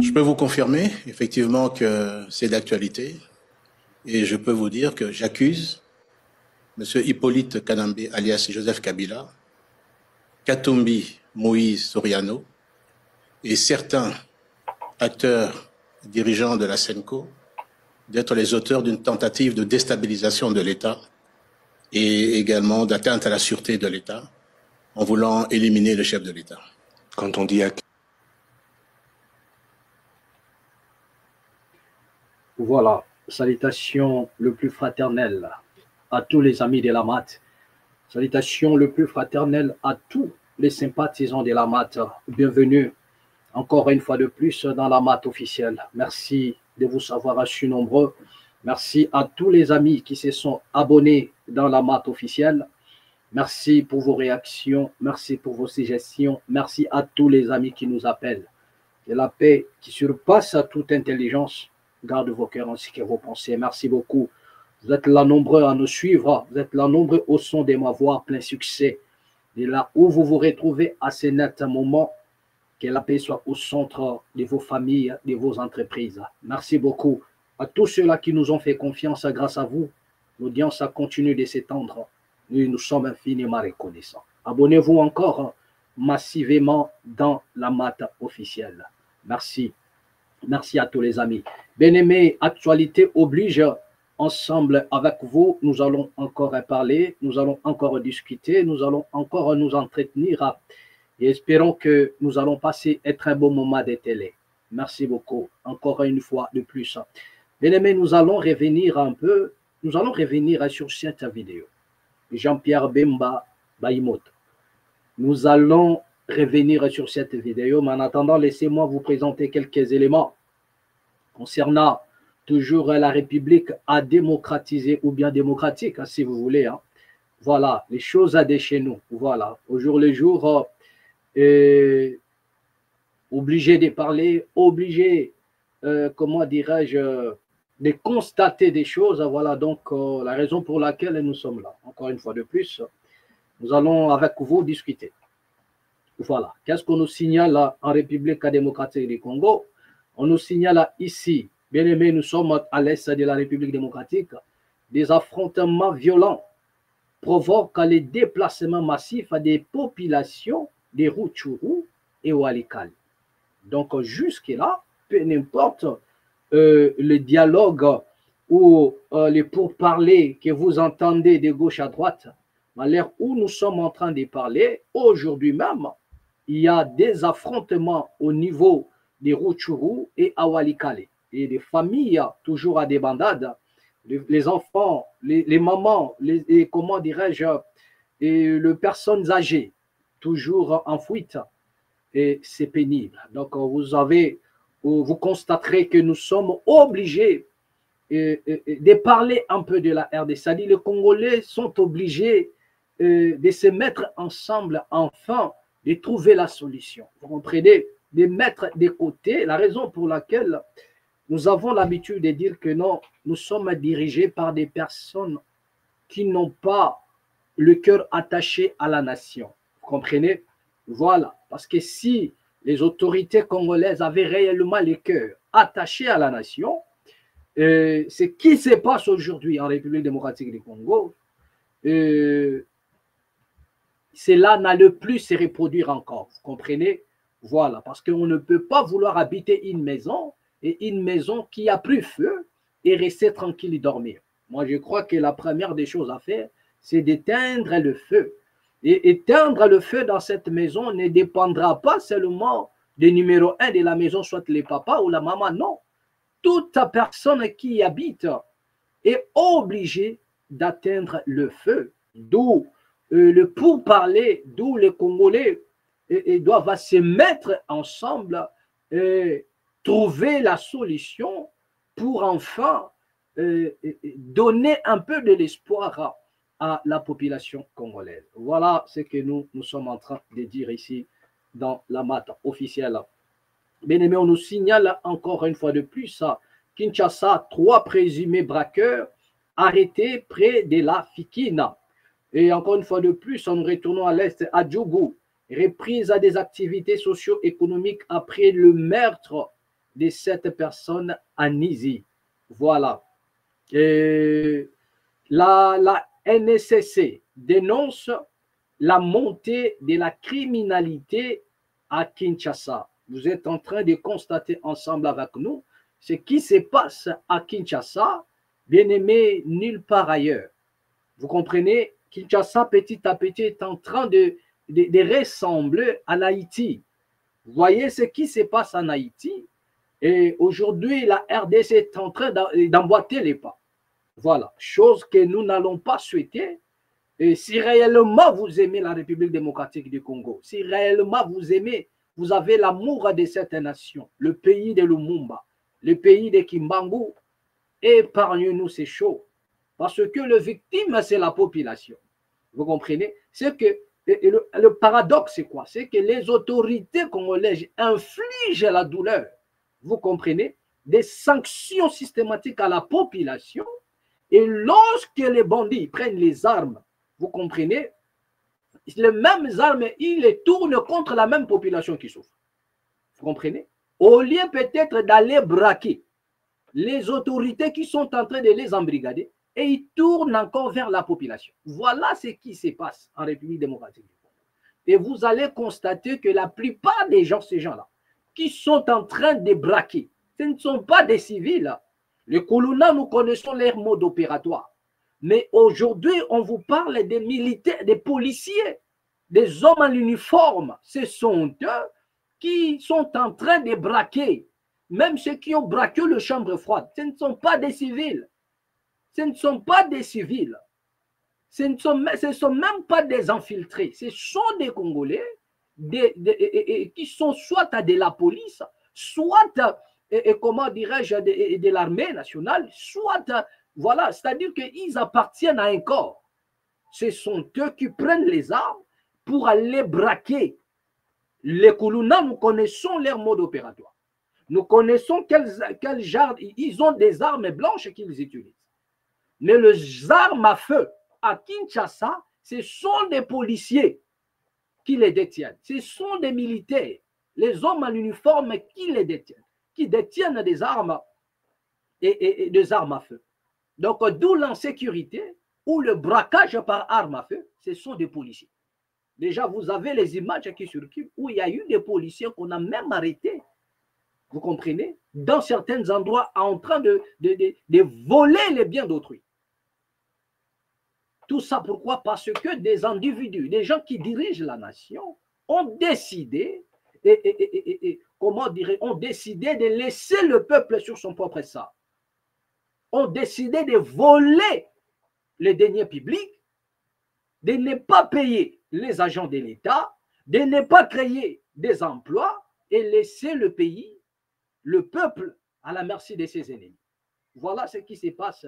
Je peux vous confirmer effectivement que c'est d'actualité et je peux vous dire que j'accuse M. Hippolyte Kanambe alias Joseph Kabila, Katumbi Moïse Soriano et certains acteurs dirigeants de la SENCO d'être les auteurs d'une tentative de déstabilisation de l'État et également d'atteinte à la sûreté de l'État en voulant éliminer le chef de l'État. Quand on dit Voilà, salutations le plus fraternel à tous les amis de la MAT. Salutations le plus fraternel à tous les sympathisants de la MAT. Bienvenue encore une fois de plus dans la MAT officielle. Merci de vous savoir reçus nombreux. Merci à tous les amis qui se sont abonnés dans la MAT officielle. Merci pour vos réactions. Merci pour vos suggestions. Merci à tous les amis qui nous appellent. Que la paix qui surpasse toute intelligence garde vos cœurs ainsi que vos pensées. Merci beaucoup. Vous êtes là nombreux à nous suivre. Vous êtes là nombreux au son de ma voix, plein succès. Et là où vous vous retrouvez à ce net moment, que la paix soit au centre de vos familles, de vos entreprises. Merci beaucoup à tous ceux-là qui nous ont fait confiance grâce à vous. L'audience continue de s'étendre. Nous sommes infiniment reconnaissants. Abonnez-vous encore massivement dans la MAT officielle. Merci. Merci à tous les amis. Bien-aimés, actualité oblige, ensemble avec vous, nous allons encore parler, nous allons encore discuter, nous allons encore nous entretenir et espérons que nous allons passer un très bon moment de télé. Merci beaucoup, encore une fois de plus. Bien-aimés, nous allons revenir un peu, nous allons revenir sur cette vidéo. Jean-Pierre Bemba Bayimoto. Nous allons revenir sur cette vidéo, mais en attendant, laissez-moi vous présenter quelques éléments concernant toujours la République à démocratiser ou bien démocratique, si vous voulez. Voilà, les choses à des chez nous. Voilà, au jour le jour, obligé de parler, obligé, comment dirais-je, de constater des choses. Voilà donc la raison pour laquelle nous sommes là. Encore une fois de plus, nous allons avec vous discuter. Voilà. Qu'est-ce qu'on nous signale en République démocratique du Congo? On nous signale ici, bien aimé, nous sommes à l'est de la République démocratique, des affrontements violents provoquent les déplacements massifs des populations des Rutshuru et Walikale. Donc jusque-là, peu importe le dialogue ou les pourparlers que vous entendez de gauche à droite, à l'heure où nous sommes en train de parler, aujourd'hui même, il y a des affrontements au niveau des Rutshuru et à Walikale. Et des familles toujours à des bandades, les enfants, les mamans, comment dirais-je, et les personnes âgées, toujours en fuite. Et c'est pénible. Donc vous constaterez que nous sommes obligés de parler un peu de la RDC. C'est-à-dire les Congolais sont obligés de se mettre ensemble, enfin, de trouver la solution. Vous comprenez? De mettre de côté la raison pour laquelle nous avons l'habitude de dire que non, nous sommes dirigés par des personnes qui n'ont pas le cœur attaché à la nation. Vous comprenez? Voilà. Parce que si les autorités congolaises avaient réellement le cœur attaché à la nation, ce qui se passe aujourd'hui en République démocratique du Congo, cela n'allait plus se reproduire encore. Vous comprenez? Voilà, parce qu'on ne peut pas vouloir habiter une maison et une maison qui a pris feu et rester tranquille et dormir. Moi, je crois que la première des choses à faire, c'est d'éteindre le feu. Et éteindre le feu dans cette maison ne dépendra pas seulement du numéro 1 de la maison, soit les papas ou la maman, non. Toute personne qui y habite est obligée d'atteindre le feu. D'où le pourparler, d'où les Congolais doivent se mettre ensemble et trouver la solution pour enfin donner un peu de l'espoir à la population congolaise. Voilà ce que nous sommes en train de dire ici dans la MAT officielle. Bien aimé, on nous signale encore une fois de plus à Kinshasa, 3 présumés braqueurs arrêtés près de la Fikina. Et encore une fois de plus, en nous retournant à l'est, à Djougou, reprise des activités socio-économiques après le meurtre de 7 personnes à Nizi. Voilà. Et la NSCC dénonce la montée de la criminalité à Kinshasa. Vous êtes en train de constater ensemble avec nous ce qui se passe à Kinshasa, bien aimé, nulle part ailleurs. Vous comprenez, Kinshasa, petit à petit, est en train de ressembler à l'Haïti. Vous voyez ce qui se passe en Haïti. Et aujourd'hui, la RDC est en train d'emboîter les pas. Voilà, chose que nous n'allons pas souhaiter. Et si réellement vous aimez la République démocratique du Congo, si réellement vous aimez, vous avez l'amour de cette nation, le pays de Lumumba, le pays de Kimbangu, épargnez-nous ces choses. Parce que le victime, c'est la population. Vous comprenez? C'est que le paradoxe, c'est quoi? C'est que les autorités congolaises infligent la douleur. Vous comprenez? Des sanctions systématiques à la population. Et lorsque les bandits prennent les armes, vous comprenez, les mêmes armes, ils les tournent contre la même population qui souffre. Vous comprenez? Au lieu peut-être d'aller braquer les autorités qui sont en train de les embrigader, et ils tournent encore vers la population. Voilà ce qui se passe en République démocratique du Congo. Et vous allez constater que la plupart des gens, ces gens-là, qui sont en train de braquer, ce ne sont pas des civils. Les Kuluna, nous connaissons leur mode opératoire. Mais aujourd'hui, on vous parle des militaires, des policiers, des hommes en uniforme. Ce sont eux qui sont en train de braquer. Même ceux qui ont braqué le chambre froide, ce ne sont pas des civils. Ce ne sont pas des civils. Ce ne sont même pas des infiltrés. Ce sont des Congolais qui sont soit de la police, soit, comment dirais-je, de l'armée nationale, soit, voilà, c'est-à-dire qu'ils appartiennent à un corps. Ce sont eux qui prennent les armes pour aller braquer. Les Kuluna, nous connaissons leur mode opératoire. Nous connaissons quel genre, ils ont des armes blanches qu'ils utilisent. Mais les armes à feu à Kinshasa, ce sont des policiers qui les détiennent. Ce sont des militaires, les hommes en uniforme qui les détiennent, qui détiennent des armes et des armes à feu. Donc, d'où l'insécurité ou le braquage par arme à feu, ce sont des policiers. Déjà, vous avez les images qui circulent où il y a eu des policiers qu'on a même arrêtés. Vous comprenez? Dans certains endroits, en train de voler les biens d'autrui. Tout ça pourquoi? Parce que des individus, des gens qui dirigent la nation, ont décidé, comment dirais, ont décidé de laisser le peuple sur son propre sable. Ont décidé de voler les deniers publics, de ne pas payer les agents de l'État, de ne pas créer des emplois et laisser le pays, le peuple, à la merci de ses ennemis. Voilà ce qui se passe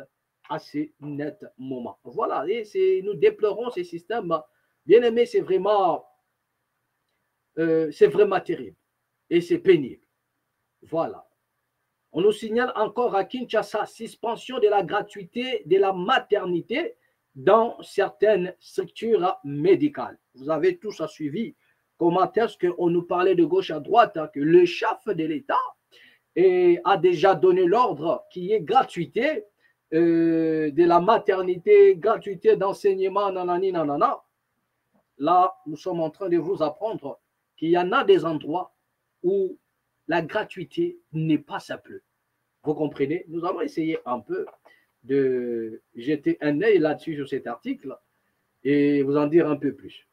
à ce net moment. Voilà, et nous déplorons ce système. Bien aimé, c'est vraiment terrible et c'est pénible. Voilà. On nous signale encore à Kinshasa, suspension de la gratuité de la maternité dans certaines structures médicales. Vous avez tous suivi comment est-ce qu'on nous parlait de gauche à droite, que le chef de l'État a déjà donné l'ordre qu'il y ait gratuité de la maternité, gratuité d'enseignement, nanani, nanana. Là, nous sommes en train de vous apprendre qu'il y en a des endroits où la gratuité n'est pas simple. Vous comprenez? Nous allons essayer un peu de jeter un œil là-dessus sur cet article et vous en dire un peu plus.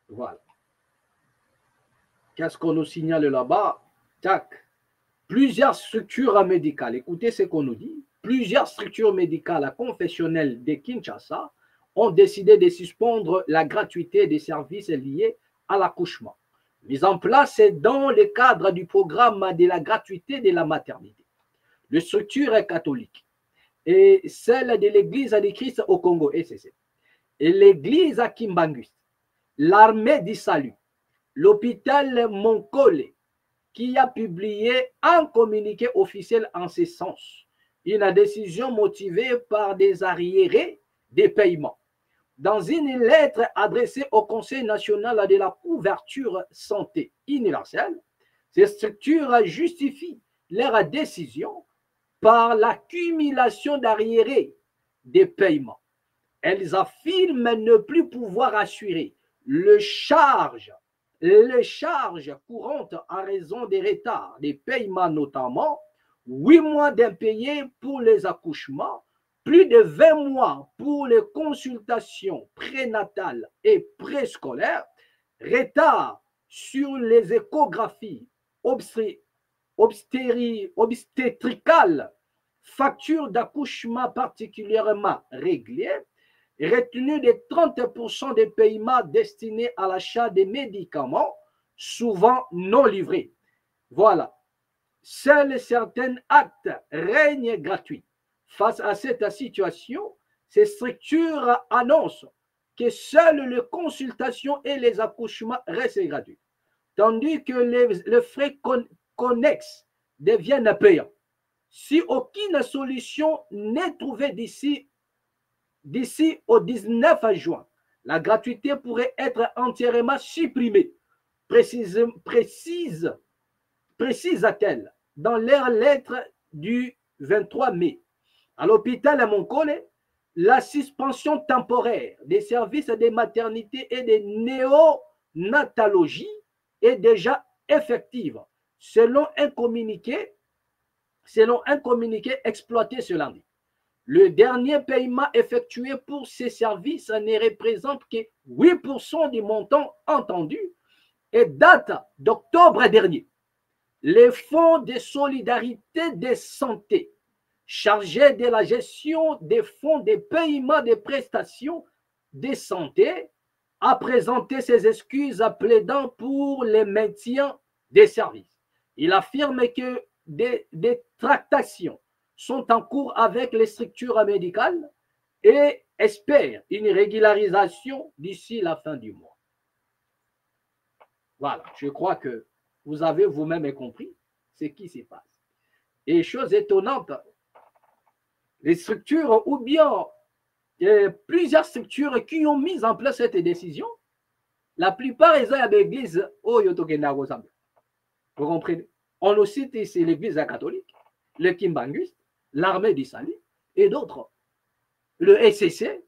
Voilà. Qu'est-ce qu'on nous signale là-bas? Tac. Plusieurs structures médicales, écoutez ce qu'on nous dit, plusieurs structures médicales confessionnelles de Kinshasa ont décidé de suspendre la gratuité des services liés à l'accouchement, mis en place dans le cadre du programme de la gratuité de la maternité. Les structures catholiques et celle de l'Église de Christ au Congo, ECC, et l'Église à Kimbangu, l'Armée du Salut, l'hôpital Monkole, qui a publié un communiqué officiel en ce sens, une décision motivée par des arriérés des paiements dans une lettre adressée au Conseil national de la couverture santé universelle, ces structures justifient leur décision par l'accumulation d'arriérés des paiements. Elles affirment ne plus pouvoir assurer les charges courantes en raison des retards des paiements, notamment 8 mois d'impayés pour les accouchements, plus de 20 mois pour les consultations prénatales et préscolaires, retard sur les échographies obstétricales, factures d'accouchement particulièrement régulières, retenue de 30% des paiements destinés à l'achat des médicaments, souvent non livrés. Voilà. Seuls certains actes règnent gratuits. Face à cette situation, ces structures annoncent que seules les consultations et les accouchements restent gratuits, tandis que les frais connexes deviennent payants. Si aucune solution n'est trouvée d'ici au 19 juin, la gratuité pourrait être entièrement supprimée, précise-t-elle dans leur lettre du 23 mai. À l'hôpital à Moncole, la suspension temporaire des services de maternité et de néonatologie est déjà effective, selon un communiqué exploité ce lundi. Le dernier paiement effectué pour ces services ne représente que 8% du montant entendu et date d'octobre dernier. Les fonds de solidarité de santé chargés de la gestion des fonds de paiement des prestations de santé a présenté ses excuses plaidant pour le maintien des services. Il affirme que des tractations sont en cours avec les structures médicales et espère une régularisation d'ici la fin du mois. Voilà, je crois que vous avez vous-même compris ce qui se passe. Et chose étonnante, les structures ou bien plusieurs structures qui ont mis en place cette décision, la plupart ils ont l'église au Yotokenago. Vous comprenez? On le cite ici l'église catholique, le Kimbanguiste, l'armée du salut et d'autres, le SCC,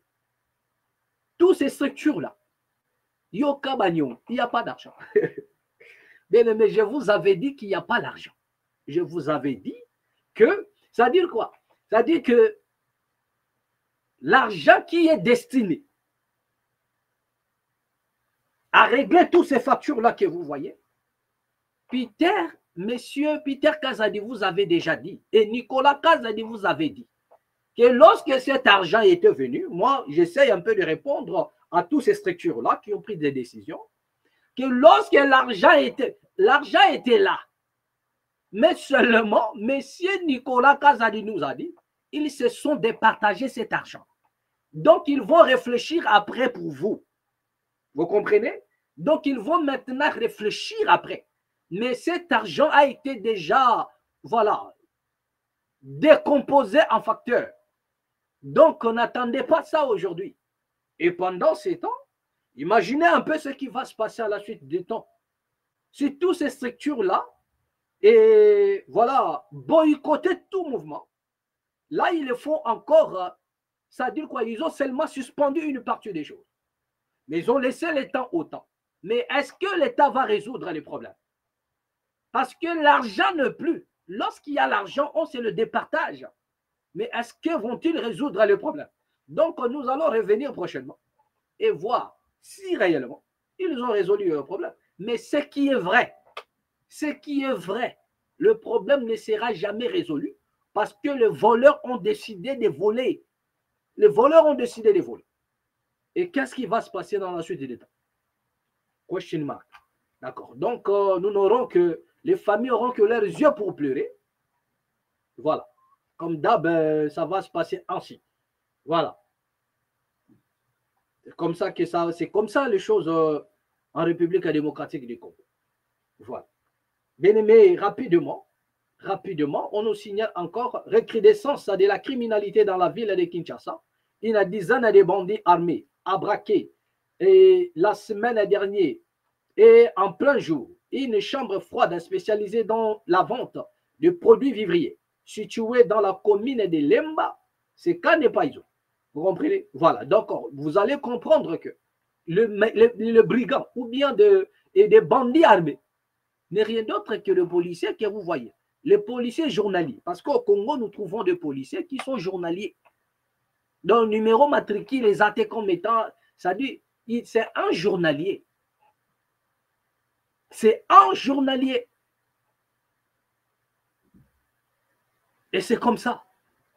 toutes ces structures-là. Yoka Bagnon, il n'y a pas d'argent. Mais je vous avais dit qu'il n'y a pas d'argent. Je vous avais dit que, ça veut dire quoi? Ça veut dire que l'argent qui est destiné à régler toutes ces factures-là que vous voyez, Monsieur Peter Kazadi vous avait déjà dit, et Nicolas Kazadi vous avait dit, que lorsque cet argent était venu, moi j'essaye un peu de répondre à toutes ces structures-là qui ont pris des décisions, que lorsque l'argent était là, mais seulement, monsieur Nicolas Kazadi nous a dit, ils se sont départagés cet argent. Donc ils vont réfléchir après pour vous. Vous comprenez? Donc ils vont maintenant réfléchir après. Mais cet argent a été déjà, voilà, décomposé en facteurs. Donc, on n'attendait pas ça aujourd'hui. Et pendant ces temps, imaginez un peu ce qui va se passer à la suite du temps. Si toutes ces structures-là, et voilà, boycotter tout mouvement, là, ils le font encore, ça veut dire quoi? Ils ont seulement suspendu une partie des choses. Mais ils ont laissé le temps au temps. Mais est-ce que l'État va résoudre les problèmes? Parce que l'argent ne plus. Lorsqu'il y a l'argent, on se le départage. Mais est-ce que vont-ils résoudre le problème? Donc, nous allons revenir prochainement et voir si réellement ils ont résolu le problème. Mais ce qui est vrai, le problème ne sera jamais résolu parce que les voleurs ont décidé de voler. Les voleurs ont décidé de voler. Et qu'est-ce qui va se passer dans la suite de l'État? Question mark. D'accord. Donc, nous n'aurons que, les familles auront que leurs yeux pour pleurer. Voilà. Comme d'hab, ça va se passer ainsi. Voilà. C'est comme ça les choses en République démocratique du Congo. Voilà. Bien aimé, rapidement, on nous signale encore recrudescence de la criminalité dans la ville de Kinshasa. Une dizaine de bandits armés a braqué et la semaine dernière et en plein jour une chambre froide spécialisée dans la vente de produits vivriers située dans la commune de Lemba, c'est Kanepaïzo. Vous comprenez? Voilà, donc vous allez comprendre que le brigand ou bien des bandits armés n'est rien d'autre que le policier que vous voyez. Les policiers journaliers. Parce qu'au Congo, nous trouvons des policiers qui sont journaliers. Dans le numéro matricule, les athées comme étant, ça dit, c'est un journalier. C'est un journalier. Et c'est comme ça.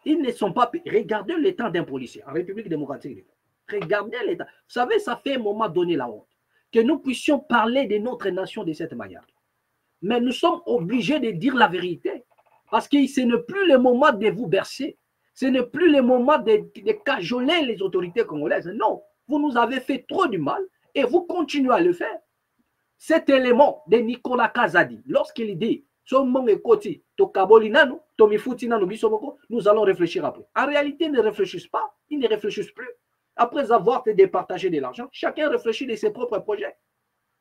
Ils ne sont pas... Regardez l'état d'un policier en République démocratique. Regardez l'état. Vous savez, ça fait un moment donné la honte que nous puissions parler de notre nation de cette manière. Mais nous sommes obligés de dire la vérité. Parce que ce n'est plus le moment de vous bercer. Ce n'est plus le moment de cajoler les autorités congolaises. Non, vous nous avez fait trop du mal et vous continuez à le faire. Cet élément de Nicolas Kazadi, lorsqu'il dit nous allons réfléchir après. En réalité, ils ne réfléchissent pas, ils ne réfléchissent plus. Après avoir départagé de l'argent, chacun réfléchit de ses propres projets.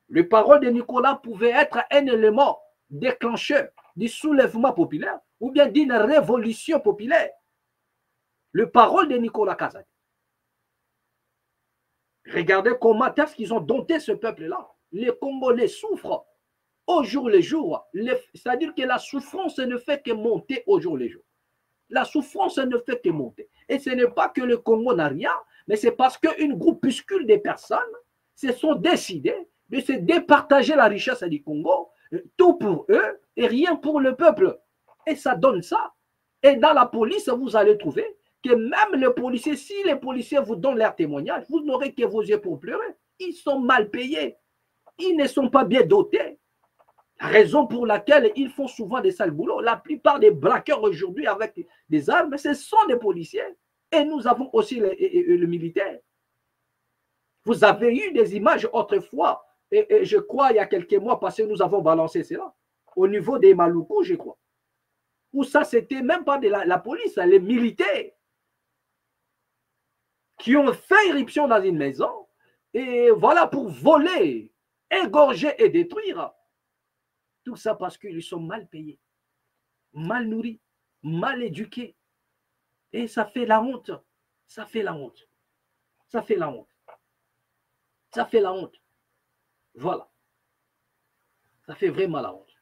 Les paroles de Nicolas pouvaient être un élément déclencheur du soulèvement populaire ou bien d'une révolution populaire. Les paroles de Nicolas Kazadi. Regardez comment est-ce qu'ils ont dompté ce peuple-là. Les Congolais souffrent au jour le jour. C'est-à-dire que la souffrance ne fait que monter au jour le jour. La souffrance ne fait que monter. Et ce n'est pas que le Congo n'a rien, mais c'est parce qu'une groupuscule de personnes se sont décidées de se départager la richesse du Congo, tout pour eux et rien pour le peuple. Et ça donne ça. Et dans la police, vous allez trouver que même les policiers, si les policiers vous donnent leur témoignage, vous n'aurez que vos yeux pour pleurer. Ils sont mal payés. Ils ne sont pas bien dotés. Raison pour laquelle ils font souvent des sales boulots. La plupart des braqueurs aujourd'hui avec des armes, ce sont des policiers. Et nous avons aussi le militaire. Vous avez eu des images autrefois, et je crois il y a quelques mois passés, nous avons balancé cela, au niveau des Maluku, je crois. Où ça, c'était même pas de la police, les militaires qui ont fait irruption dans une maison, et voilà, pour voler, égorger et détruire. Tout ça parce qu'ils sont mal payés, mal nourris, mal éduqués. Et ça fait la honte. Ça fait la honte. Ça fait la honte. Ça fait la honte. Voilà. Ça fait vraiment la honte.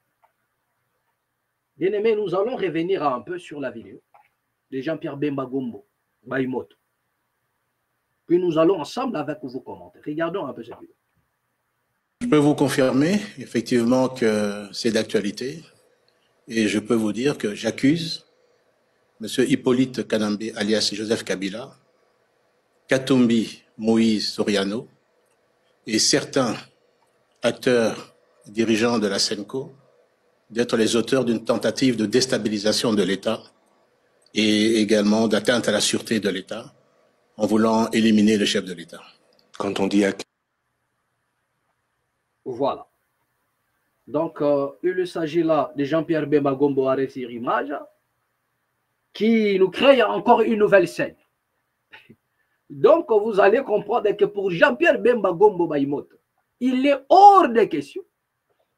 Bien aimé, nous allons revenir un peu sur la vidéo de Jean-Pierre Bemba Gombo, Baïmoto. Puis nous allons ensemble avec vous commenter. Regardons un peu cette vidéo. Je peux vous confirmer effectivement que c'est d'actualité et je peux vous dire que j'accuse M. Hippolyte Kanambe alias Joseph Kabila, Katumbi Moïse Soriano et certains acteurs dirigeants de la SENCO d'être les auteurs d'une tentative de déstabilisation de l'État et également d'atteinte à la sûreté de l'État en voulant éliminer le chef de l'État. Quand on dit Voilà. Donc, il s'agit là de Jean-Pierre Bemba Gombo à sur image qui nous crée encore une nouvelle scène. Donc, vous allez comprendre que pour Jean-Pierre Bemba Gombo Baïmoto, il est hors de question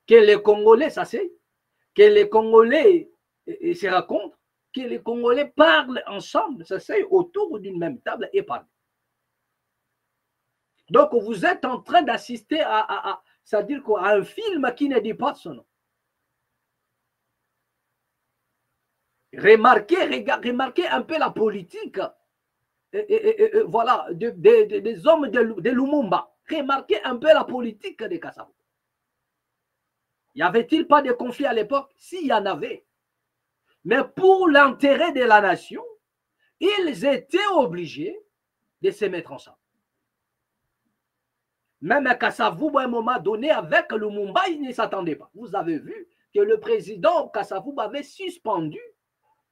que les Congolais s'asseyent, que les Congolais se racontent, que les Congolais parlent ensemble, s'asseyent autour d'une même table et parlent. Donc, vous êtes en train d'assister c'est-à-dire quoi, à un film qui ne dit pas son nom. Remarquez un peu la politique voilà, des hommes de Lumumba. Remarquez un peu la politique de Kassavou. Y avait-il pas de conflit à l'époque? S'il y en avait. Mais pour l'intérêt de la nation, ils étaient obligés de se mettre ensemble. Même à Kassavou, à un moment donné, avec Lumumba, il ne s'attendait pas. Vous avez vu que le président Kassavou avait suspendu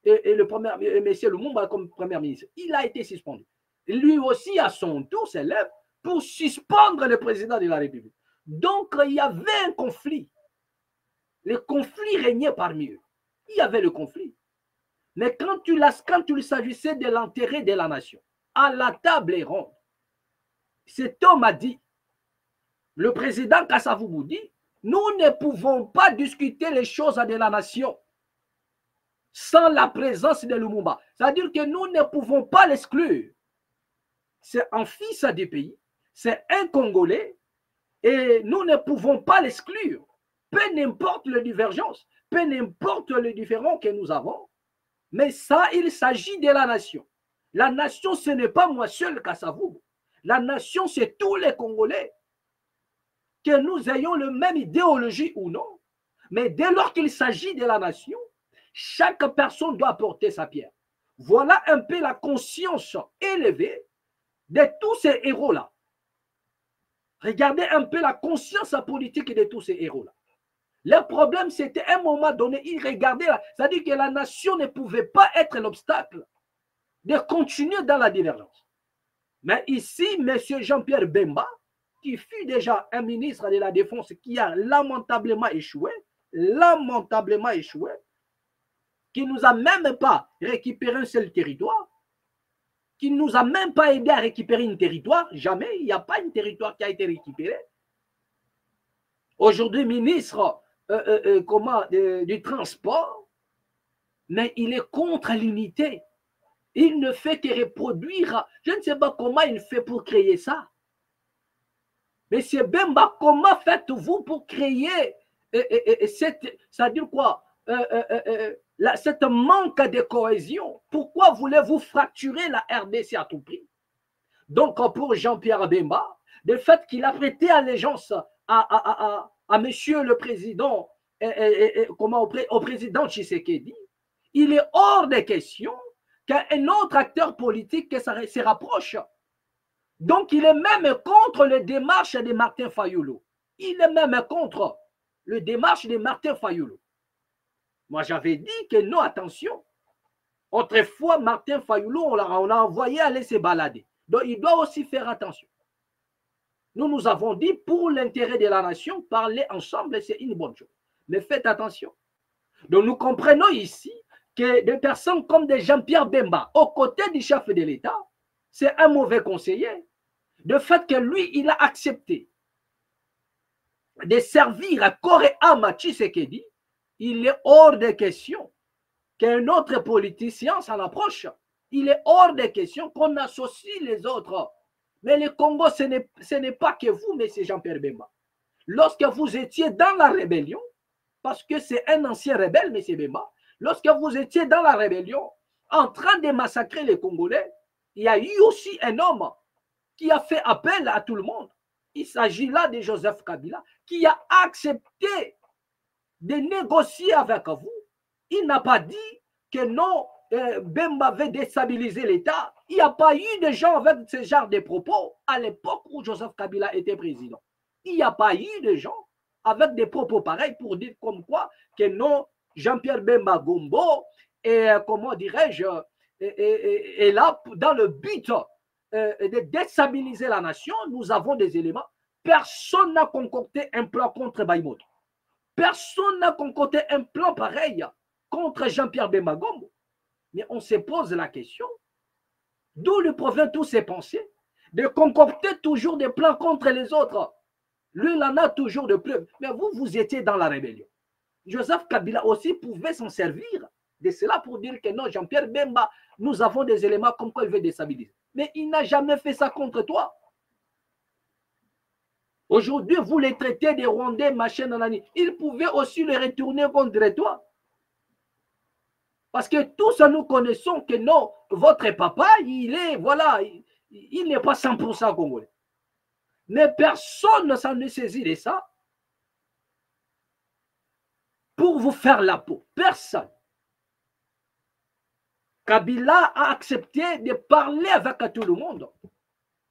et le premier, monsieur Lumumba comme premier ministre. Il a été suspendu. Lui aussi, à son tour, s'élève pour suspendre le président de la République. Donc, il y avait un conflit. Le conflit régnait parmi eux. Il y avait le conflit. Mais quand il s'agissait de l'intérêt de la nation, à la table ronde, cet homme a dit, le président Kasavubu dit, nous ne pouvons pas discuter les choses de la nation sans la présence de Lumumba. C'est-à-dire que nous ne pouvons pas l'exclure. C'est un fils du pays, c'est un Congolais, et nous ne pouvons pas l'exclure. Peu n'importe les divergences, peu n'importe les différends que nous avons, mais ça, il s'agit de la nation. La nation, ce n'est pas moi seul, Kasavubu. La nation, c'est tous les Congolais. Que nous ayons la même idéologie ou non, mais dès lors qu'il s'agit de la nation, chaque personne doit porter sa pierre. Voilà un peu la conscience élevée de tous ces héros-là. Regardez un peu la conscience politique de tous ces héros-là. Le problème, c'était à un moment donné, ils regardaient, c'est-à-dire que la nation ne pouvait pas être l'obstacle de continuer dans la divergence. Mais ici, M. Jean-Pierre Bemba, qui fut déjà un ministre de la Défense qui a lamentablement échoué, qui ne nous a même pas récupéré un seul territoire, qui ne nous a même pas aidé à récupérer un territoire, jamais, il n'y a pas un territoire qui a été récupéré. Aujourd'hui, ministre du transport, mais il est contre l'unité. Il ne fait que reproduire, je ne sais pas comment il fait pour créer ça. Monsieur Bemba, comment faites-vous pour créer ça dit quoi cette manque de cohésion? Pourquoi voulez-vous fracturer la RDC à tout prix? Donc, pour Jean-Pierre Bemba, le fait qu'il a prêté allégeance à monsieur le président, au président Tshisekedi, il est hors de question qu'un autre acteur politique se rapproche. Donc, il est même contre les démarches de Martin Fayulu. Il est même contre les démarches de Martin Fayulu. Moi, j'avais dit que non, attention. Autrefois, Martin Fayulu, on l'a envoyé aller se balader. Donc, il doit aussi faire attention. Nous avons dit, pour l'intérêt de la nation, parler ensemble, c'est une bonne chose. Mais faites attention. Donc, nous comprenons ici que des personnes comme des Jean-Pierre Bemba, aux côtés du chef de l'État, c'est un mauvais conseiller. Le fait que lui, il a accepté de servir à corps et âme à Tshisekedi, il est hors de question qu'un autre politicien s'en approche. Il est hors de question qu'on associe les autres. Mais le Congo, ce n'est pas que vous, M. Jean-Pierre Bemba. Lorsque vous étiez dans la rébellion, parce que c'est un ancien rebelle, M. Bemba, lorsque vous étiez dans la rébellion, en train de massacrer les Congolais, il y a eu aussi un homme qui a fait appel à tout le monde. Il s'agit là de Joseph Kabila, qui a accepté de négocier avec vous. Il n'a pas dit que non, Bemba veut déstabiliser l'État. Il n'y a pas eu de gens avec ce genre de propos à l'époque où Joseph Kabila était président. Il n'y a pas eu de gens avec des propos pareils pour dire comme quoi que non, Jean-Pierre Bemba Gombo, et comment dirais-je, est là dans le but de déstabiliser la nation. Nous avons des éléments. Personne n'a concocté un plan contre Baïmoto. Personne n'a concocté un plan pareil contre Jean-Pierre Bemba Gombo. Mais on se pose la question, d'où lui provient tous ces pensées, de concocter toujours des plans contre les autres. Lui, il en a toujours de preuves. Mais vous, vous étiez dans la rébellion. Joseph Kabila aussi pouvait s'en servir de cela pour dire que non, Jean-Pierre Bemba, nous avons des éléments comme quoi il veut déstabiliser. Mais il n'a jamais fait ça contre toi. Aujourd'hui, vous les traitez des Rwandais, machin, nanani. Il pouvait aussi les retourner contre toi. Parce que tous nous connaissons que non, votre papa, il est, voilà, il n'est pas 100% congolais. Mais personne ne s'en est saisi de ça pour vous faire la peau. Personne. Kabila a accepté de parler avec tout le monde.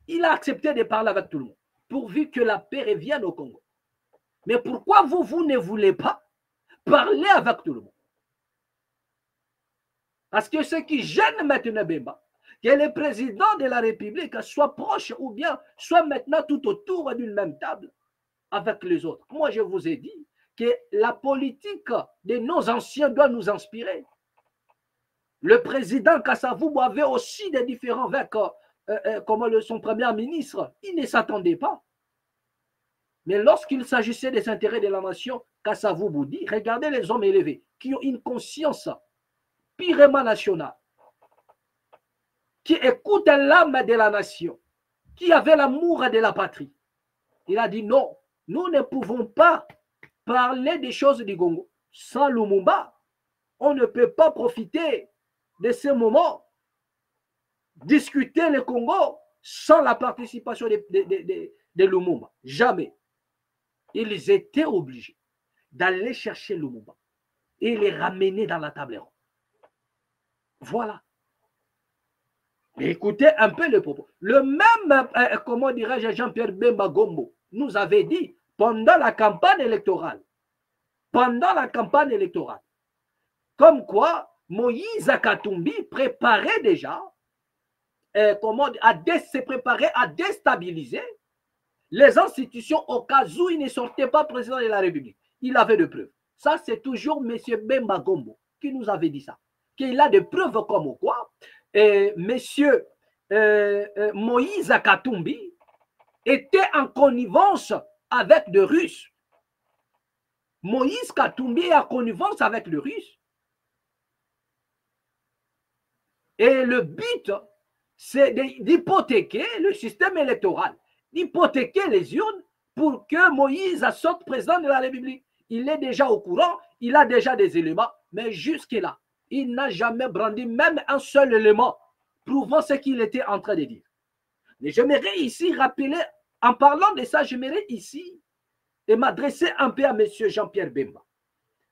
Il a accepté de parler avec tout le monde, pourvu que la paix revienne au Congo. Mais pourquoi vous ne voulez pas parler avec tout le monde? Parce que ce qui gêne maintenant Bemba, que le président de la République soit proche ou bien soit maintenant tout autour d'une même table avec les autres. Moi, je vous ai dit que la politique de nos anciens doit nous inspirer. Le président Kasavubu avait aussi des différends avec son premier ministre, il ne s'attendait pas. Mais lorsqu'il s'agissait des intérêts de la nation, Kassavou Boudi, regardez les hommes élevés qui ont une conscience purement nationale, qui écoutent l'âme de la nation, qui avaient l'amour de la patrie. Il a dit non, nous ne pouvons pas parler des choses du Congo sans Lumumba. On ne peut pas profiter de ce moment, discuter le Congo sans la participation de Lumumba. Jamais. Ils étaient obligés d'aller chercher Lumumba et les ramener dans la table ronde. Voilà. Mais écoutez un peu le propos. Le même, comment dirais-je, Jean-Pierre Bemba Gombo nous avait dit pendant la campagne électorale, comme quoi Moïse Katumbi préparait déjà, se préparait à déstabiliser les institutions au cas où il ne sortait pas président de la République. Il avait des preuves. Ça, c'est toujours M. Bemba Gombo qui nous avait dit ça. Qu'il a des preuves comme quoi M. Moïse Katumbi était en connivence avec des Russes. Moïse Katumbi est en connivence avec les Russes. Et le but, c'est d'hypothéquer le système électoral, d'hypothéquer les urnes pour que Moïse sorte président de la République. Il est déjà au courant, il a déjà des éléments, mais jusque-là, il n'a jamais brandi même un seul élément prouvant ce qu'il était en train de dire. Mais j'aimerais ici rappeler, en parlant de ça, j'aimerais ici m'adresser un peu à M. Jean-Pierre Bemba.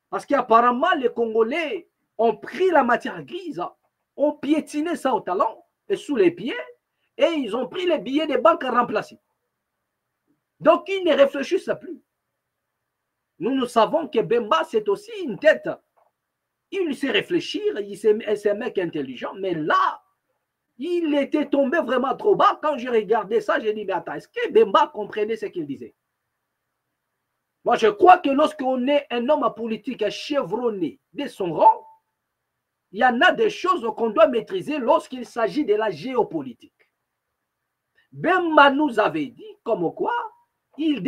Parce qu'apparemment, les Congolais ont pris la matière grise, ont piétiné ça au talon et sous les pieds, et ils ont pris les billets des banques à remplacer. Donc, ils ne réfléchissent plus. Nous savons que Bemba, c'est aussi une tête. Il sait réfléchir, c'est un mec intelligent, mais là, il était tombé vraiment trop bas. Quand je regardais ça, j'ai dit, mais attends, est-ce que Bemba comprenait ce qu'il disait? Moi, je crois que lorsqu'on est un homme politique chevronné de son rang, il y en a des choses qu'on doit maîtriser lorsqu'il s'agit de la géopolitique. Bemba nous avait dit comme quoi il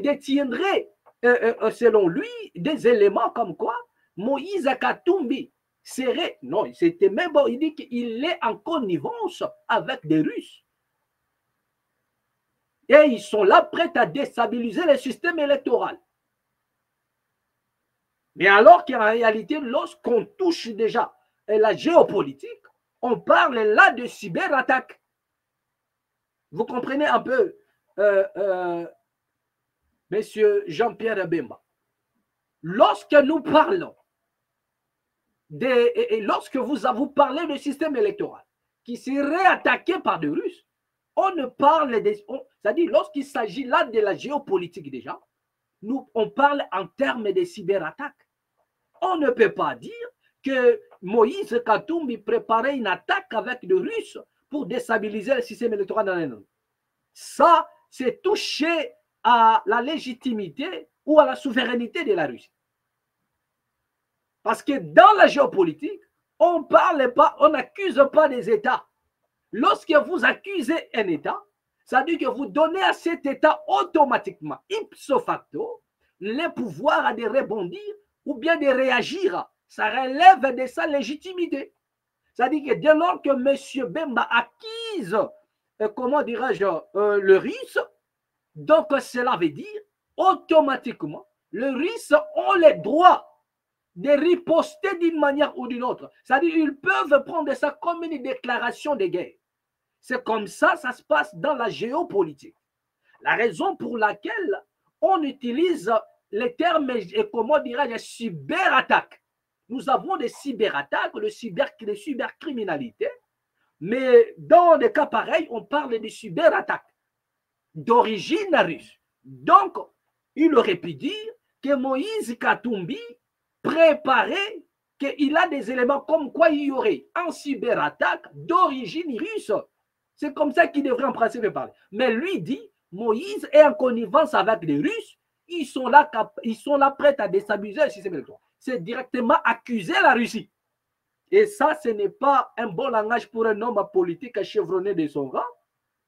détiendrait, selon lui, des éléments comme quoi Moïse Katumbi serait, non, c'était même bon, il dit qu'il est en connivence avec des Russes. Et ils sont là prêts à déstabiliser le système électoral. Mais alors qu'en réalité, lorsqu'on touche déjà la géopolitique, on parle là de cyberattaque. Vous comprenez un peu, monsieur Jean-Pierre Bemba. Lorsque nous parlons lorsque vous parlez du système électoral qui serait attaqué par des Russes, on ne parle c'est-à-dire lorsqu'il s'agit là de la géopolitique déjà, on parle en termes de cyberattaque. On ne peut pas dire que Moïse Katumbi préparait une attaque avec des Russes pour déstabiliser le système électoral dans l'Inde. Ça, c'est toucher à la légitimité ou à la souveraineté de la Russie. Parce que dans la géopolitique, on parle pas, on n'accuse pas des États. Lorsque vous accusez un État, ça veut dire que vous donnez à cet État automatiquement, ipso facto, le pouvoir de rebondir ou bien de réagir. Ça relève de sa légitimité. C'est-à-dire que dès lors que M. Bemba acquise, comment dirais-je, le risque, donc cela veut dire automatiquement, le risque ont le droit de riposter d'une manière ou d'une autre. C'est-à-dire qu'ils peuvent prendre ça comme une déclaration de guerre. C'est comme ça, ça se passe dans la géopolitique. La raison pour laquelle on utilise les termes, comment dirais-je, cyberattaque. Nous avons des cyberattaques, des cybercriminalités, mais dans des cas pareils, on parle de cyberattaques d'origine russe. Donc, il aurait pu dire que Moïse Katumbi préparait, qu'il a des éléments comme quoi il y aurait une cyberattaque d'origine russe. C'est comme ça qu'il devrait en principe parler. Mais lui dit, Moïse est en connivence avec les Russes, ils sont là prêts à déstabiliser le système électoral. C'est directement accuser la Russie. Et ça, ce n'est pas un bon langage pour un homme politique chevronné de son rang.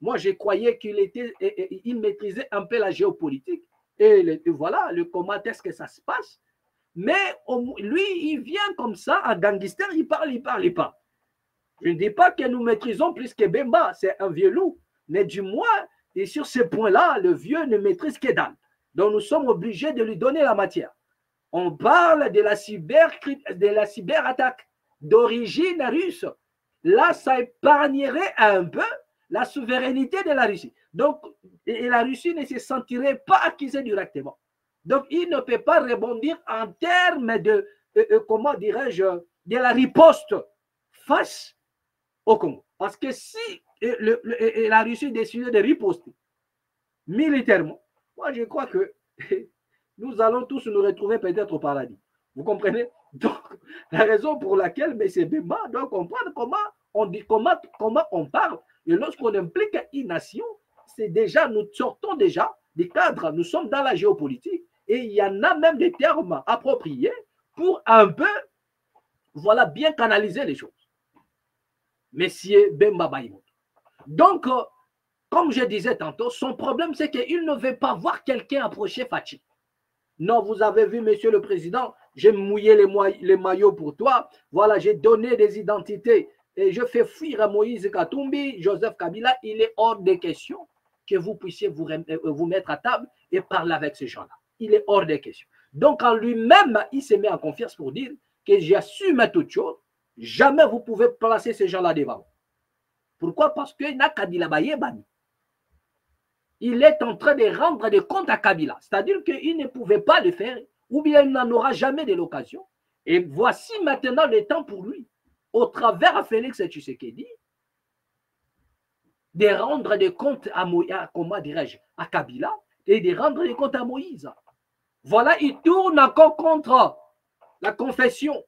Moi, je croyais il maîtrisait un peu la géopolitique. Et voilà, comment est-ce que ça se passe. Mais lui, il vient comme ça, en gangster, il parle. Je ne dis pas que nous maîtrisons plus que Bemba, c'est un vieux loup. Mais du moins, et sur ce point-là, le vieux ne maîtrise que dalle. Donc, nous sommes obligés de lui donner la matière. On parle de la cyberattaque d'origine russe. Là, ça épargnerait un peu la souveraineté de la Russie. Donc, et la Russie ne se sentirait pas accusée directement. Donc, il ne peut pas rebondir en termes de, comment dirais-je, de la riposte face au Congo. Parce que si la Russie décidait de riposter militairement, moi, je crois que nous allons tous nous retrouver peut-être au paradis. Vous comprenez? Donc, la raison pour laquelle M. Bemba doit comprendre comment on parle. Et lorsqu'on implique une nation, c'est déjà, nous sortons déjà des cadres, nous sommes dans la géopolitique et il y en a même des termes appropriés pour un peu, voilà, bien canaliser les choses. Monsieur Bemba Bayimoto. Donc, comme je disais tantôt, son problème, c'est qu'il ne veut pas voir quelqu'un approcher Fachi. Non, vous avez vu, monsieur le président, j'ai mouillé les maillots pour toi. Voilà, j'ai donné des identités et je fais fuir à Moïse Katumbi, Joseph Kabila. Il est hors de question que vous puissiez vous mettre à table et parler avec ces gens-là. Il est hors de question. Donc, en lui-même, il se met en confiance pour dire que j'assume toute chose. Jamais vous pouvez placer ces gens-là devant. Pourquoi? Parce qu'il n'a qu'à dire Bani. Il est en train de rendre des comptes à Kabila. C'est-à-dire qu'il ne pouvait pas le faire, ou bien il n'en aura jamais de l'occasion. Et voici maintenant le temps pour lui, au travers de Félix Tshisekedi, de rendre des comptes à Kabila et de rendre des comptes à Moïse. Voilà, il tourne encore contre la confession,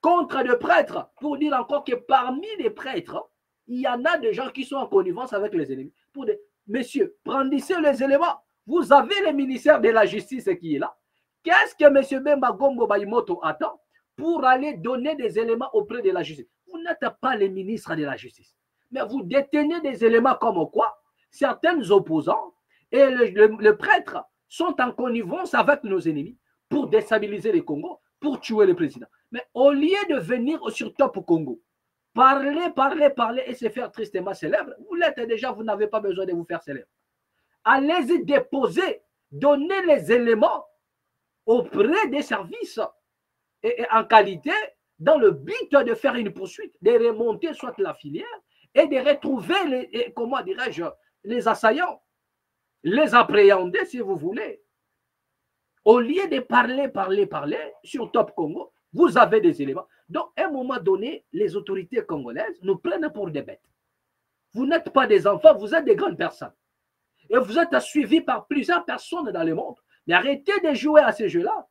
contre les prêtres, pour dire encore que parmi les prêtres, il y en a des gens qui sont en connivence avec les ennemis. Pour dire, messieurs, brandissez les éléments. Vous avez le ministère de la Justice qui est là. Qu'est-ce que M. Bemba Gombo Bayimoto attend pour aller donner des éléments auprès de la justice? Vous n'êtes pas le ministre de la Justice, mais vous détenez des éléments comme quoi certains opposants et le prêtre sont en connivence avec nos ennemis pour déstabiliser le Congo, pour tuer le président. Mais au lieu de venir sur Top Congo, parler et se faire tristement célèbre, vous l'êtes déjà, vous n'avez pas besoin de vous faire célèbre. Allez-y déposer, donnez les éléments auprès des services et en qualité dans le but de faire une poursuite, de remonter soit la filière et de retrouver les assaillants, les appréhender si vous voulez. Au lieu de parler sur Top Congo, vous avez des éléments. Donc, à un moment donné, les autorités congolaises nous prennent pour des bêtes. Vous n'êtes pas des enfants, vous êtes des grandes personnes. Et vous êtes suivis par plusieurs personnes dans le monde. Mais arrêtez de jouer à ces jeux-là.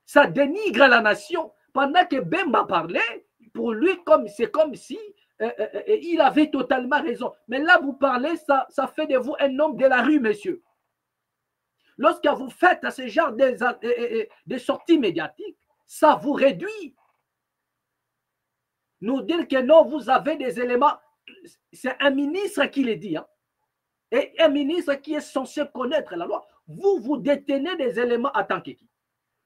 Ça dénigre la nation. Pendant que Bemba parlait, pour lui, c'est comme si il avait totalement raison. Mais là, vous parlez, ça fait de vous un homme de la rue, monsieur. Lorsque vous faites ce genre de sorties médiatiques, ça vous réduit. Nous dire que non, vous avez des éléments. C'est un ministre qui le dit. Hein? Et un ministre qui est censé connaître la loi. Vous détenez des éléments en tant qu'équipe.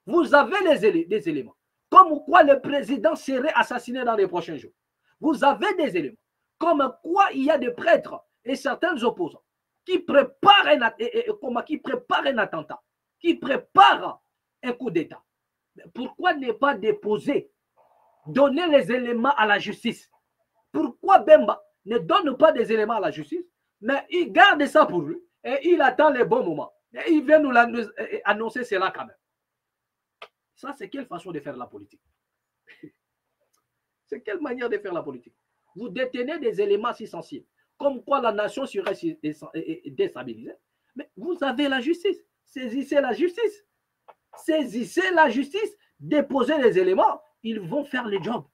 Vous avez des éléments. Comme quoi le président serait assassiné dans les prochains jours. Vous avez des éléments. Comme quoi il y a des prêtres et certains opposants qui préparent un attentat, qui préparent un coup d'État. Pourquoi ne pas déposer, donner les éléments à la justice? Pourquoi Bemba ne donne pas des éléments à la justice, mais il garde ça pour lui et il attend les bons moments. Et il vient nous annoncer cela quand même. Ça, c'est quelle façon de faire la politique? C'est quelle manière de faire la politique? Vous détenez des éléments si sensibles, comme quoi la nation serait déstabilisée. Mais vous avez la justice. Saisissez la justice. Saisissez la justice. Déposez les éléments. Ils vont faire le job.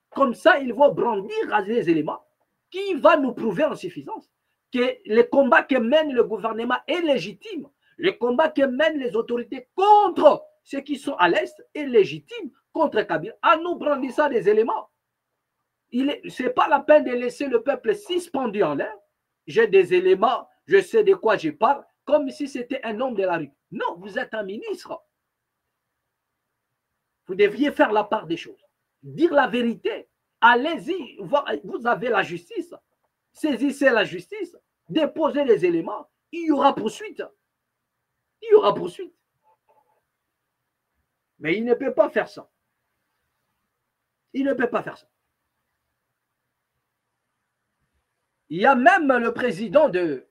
Comme ça, ils vont brandir les éléments qui vont nous prouver en suffisance que le combat que mène le gouvernement est légitime. Le combat que mènent les autorités contre ceux qui sont à l'Est est légitime contre Kabila en nous brandissant des éléments. Ce n'est pas la peine de laisser le peuple suspendu en l'air. J'ai des éléments, je sais de quoi je parle, comme si c'était un homme de la rue. Non, vous êtes un ministre. Vous devriez faire la part des choses. Dire la vérité. Allez-y, vous avez la justice. Saisissez la justice. Déposez les éléments. Il y aura poursuite. Il y aura poursuite. Mais il ne peut pas faire ça. Il ne peut pas faire ça. Il y a même le président de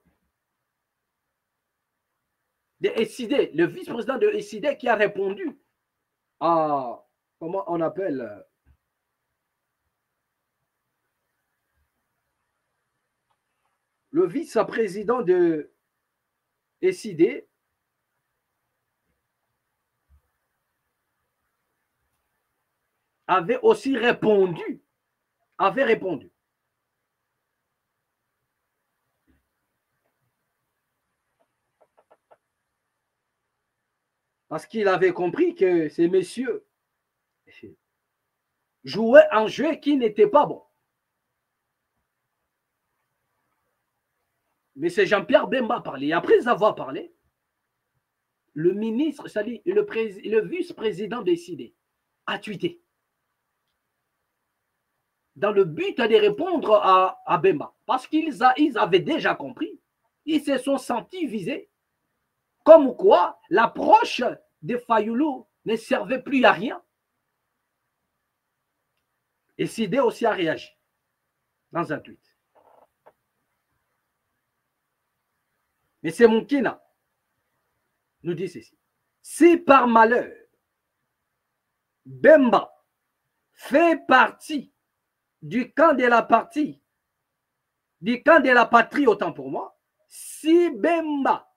SID, le vice-président de SID qui a répondu à, comment on appelle, le vice-président de SID avait aussi répondu, Parce qu'il avait compris que ces messieurs jouaient un jeu qui n'était pas bon. Mais c'est Jean-Pierre Bemba parlé. Et après avoir parlé, le ministre, c'est-à-dire le vice-président décidé, a tweeté. Dans le but de répondre à Bemba. Parce qu'ils avaient déjà compris. Ils se sont sentis visés. Comme quoi, l'approche de Fayoulou ne servait plus à rien. Et Sidé aussi a réagi dans un tweet. Mais c'est Moukina nous dit ceci. Si par malheur, Bemba fait partie du camp de la partie, du camp de la patrie, autant pour moi, si Bemba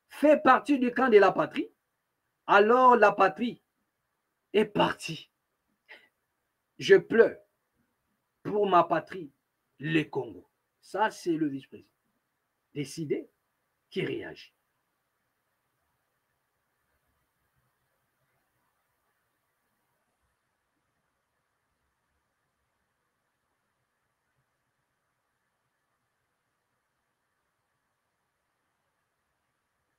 fait partie du camp de la patrie, alors la patrie est partie. Je pleure pour ma patrie, le Congo. Ça, c'est le vice-président. Décidé qui réagit.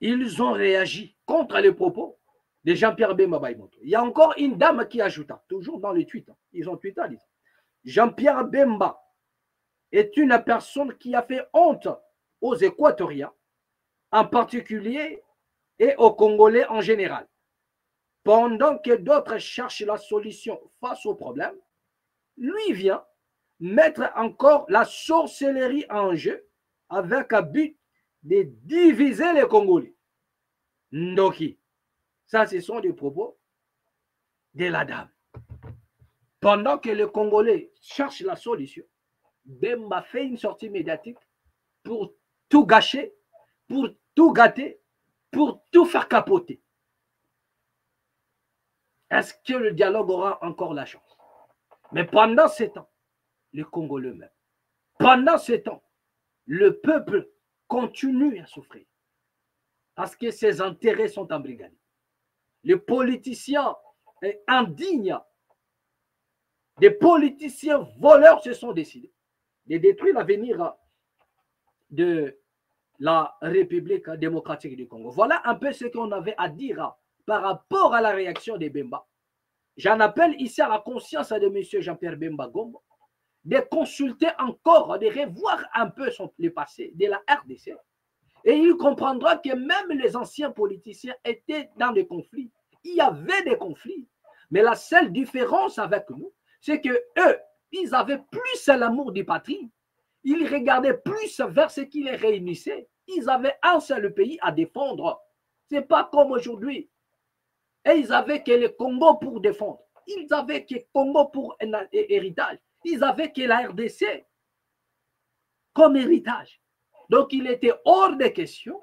Ils ont réagi contre les propos de Jean-Pierre Bemba Baïmoto. Il y a encore une dame qui ajouta, toujours dans les tweets, ils ont tweeté, Jean-Pierre Bemba est une personne qui a fait honte aux Équatoriens, en particulier, et aux Congolais en général. Pendant que d'autres cherchent la solution face au problème, lui vient mettre encore la sorcellerie en jeu avec un but de diviser les Congolais. Ndoki. Ça, ce sont des propos de la dame. Pendant que les Congolais cherchent la solution, Bemba fait une sortie médiatique pour tout gâcher, pour tout gâter, pour tout faire capoter. Est-ce que le dialogue aura encore la chance? Mais pendant ce temps, les Congolais même, pendant ce temps, le peuple continue à souffrir parce que ses intérêts sont embrigadés. Les politiciens indignes, des politiciens voleurs se sont décidés de détruire l'avenir de la République démocratique du Congo. Voilà un peu ce qu'on avait à dire par rapport à la réaction de Bemba. J'en appelle ici à la conscience de M. Jean-Pierre Bemba Gombo de consulter encore, de revoir un peu le passé de la RDC. Et il comprendra que même les anciens politiciens étaient dans des conflits. Il y avait des conflits. Mais la seule différence avec nous, c'est que eux, ils avaient plus l'amour du patrie. Ils regardaient plus vers ce qui les réunissait. Ils avaient un seul pays à défendre. Ce n'est pas comme aujourd'hui. Et ils avaient que le Congo pour défendre. Ils avaient que le Congo pour un héritage. Ils avaient que la RDC comme héritage. Donc, il était hors de question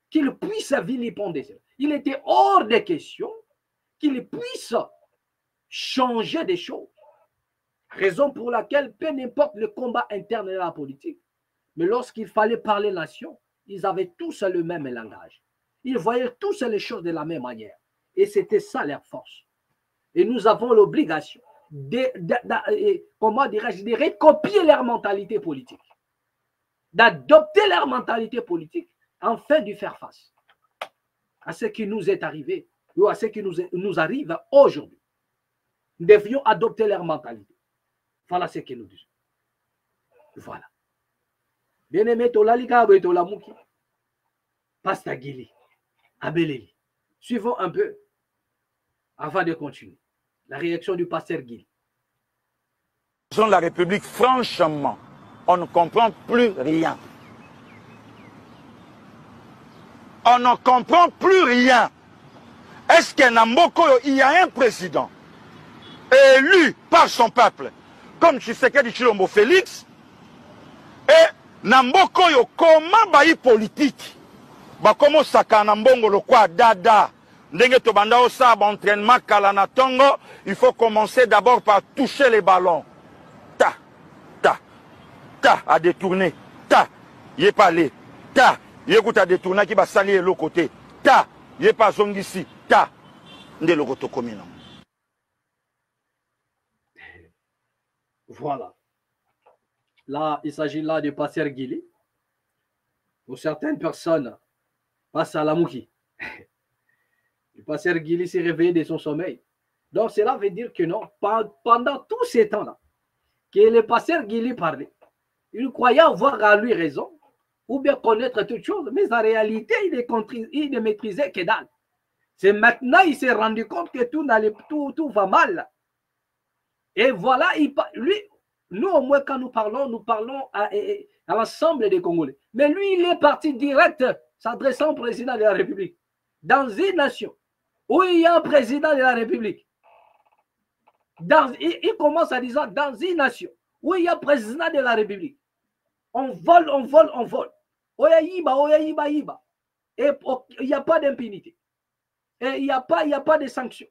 qu'ils puissent vilipender. Il était hors de question qu'ils puissent changer des choses. Raison pour laquelle, peu importe le combat interne de la politique, mais lorsqu'il fallait parler nation, ils avaient tous le même langage. Ils voyaient tous les choses de la même manière. Et c'était ça leur force. Et nous avons l'obligation comment dirais-je, de recopier leur mentalité politique, d'adopter leur mentalité politique afin de faire face à ce qui nous est arrivé ou à ce qui nous arrive aujourd'hui. Nous devions adopter leur mentalité. Voilà ce que nous disons. Voilà. Bien-aimé, Tolalika, Tolamouki, Pasta Gili, Abeleli. Suivons un peu avant de continuer. La réaction du pasteur Gili. Dans la République, franchement, on ne comprend plus rien. On ne comprend plus rien. Est-ce qu'à Namboko, il y a un président élu par son peuple, comme Tshisekedi Tshilombo Félix, et Namboko, comment bayi politique, comment saka Nambongo le quoi dada, ndenge to banda osa entraînement kala na tongo, il faut commencer d'abord par toucher les ballons. Ta, ta, ta, à détourner, ta, y est pas allé, ta, y est à détourner qui va salir l'autre côté, ta, y est pas zongisi, ta, nde le koto komina. Voilà. Là, il s'agit là du pasteur Gili. Pour certaines personnes, passe à la mouki. Le pasteur Gili s'est réveillé de son sommeil. Donc, cela veut dire que non, pendant tous ces temps-là, que le pasteur Gili parlait, il croyait avoir à lui raison, ou bien connaître toutes choses, mais en réalité, il ne maîtrisait que dalle. C'est maintenant qu'il s'est rendu compte que tout va mal. Et voilà, lui, nous au moins quand nous parlons à l'ensemble des Congolais. Mais lui, il est parti direct s'adressant au président de la République. Dans une nation où il y a un président de la République, il commence à dire dans une nation où il y a un président de la République, on vole. Oya yiba. Et il n'y a pas d'impunité. Et il n'y a pas de sanctions.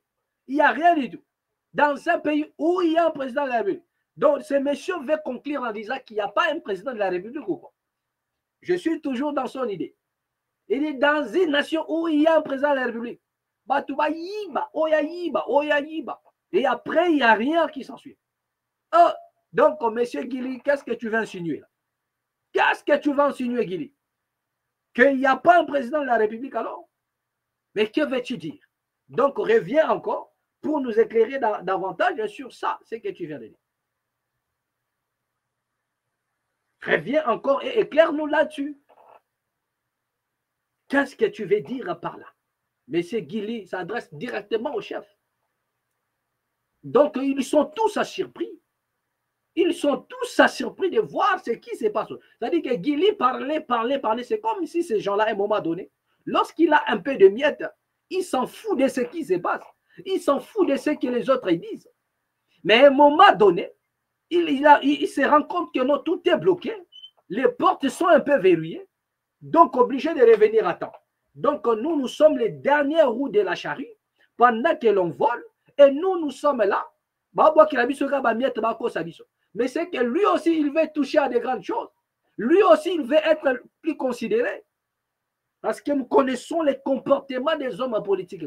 Il n'y a rien du tout. Dans un pays où il y a un président de la République. Donc, ce monsieur veut conclure en disant qu'il n'y a pas un président de la République ou quoi. Je suis toujours dans son idée. Il est dans une nation où il y a un président de la République. Et après, il n'y a rien qui s'ensuit. Donc, monsieur Gili, qu'est-ce que tu veux insinuer là? Qu'est-ce que tu veux insinuer, Gili? Qu'il n'y a pas un président de la République alors? Mais que veux-tu dire? Donc, reviens encore pour nous éclairer davantage sur ça, ce que tu viens de dire. Reviens encore et éclaire-nous là-dessus. Qu'est-ce que tu veux dire par là? Monsieur Gili s'adresse directement au chef. Donc, ils sont tous surpris. Ils sont tous surpris de voir ce qui se passe. C'est-à-dire que Gili parlait. C'est comme si ces gens-là, à un moment donné, lorsqu'il a un peu de miettes, il s'en fout de ce qui se passe. Il s'en fout de ce que les autres disent. Mais à un moment donné, il se rend compte que non, tout est bloqué. Les portes sont un peu verrouillées. Donc, obligé de revenir à temps. Donc, nous sommes les dernières roues de la charrue pendant que l'on vole. Et nous sommes là. Mais c'est que lui aussi, il veut toucher à de grandes choses. Lui aussi, il veut être plus considéré. Parce que nous connaissons les comportements des hommes politiques.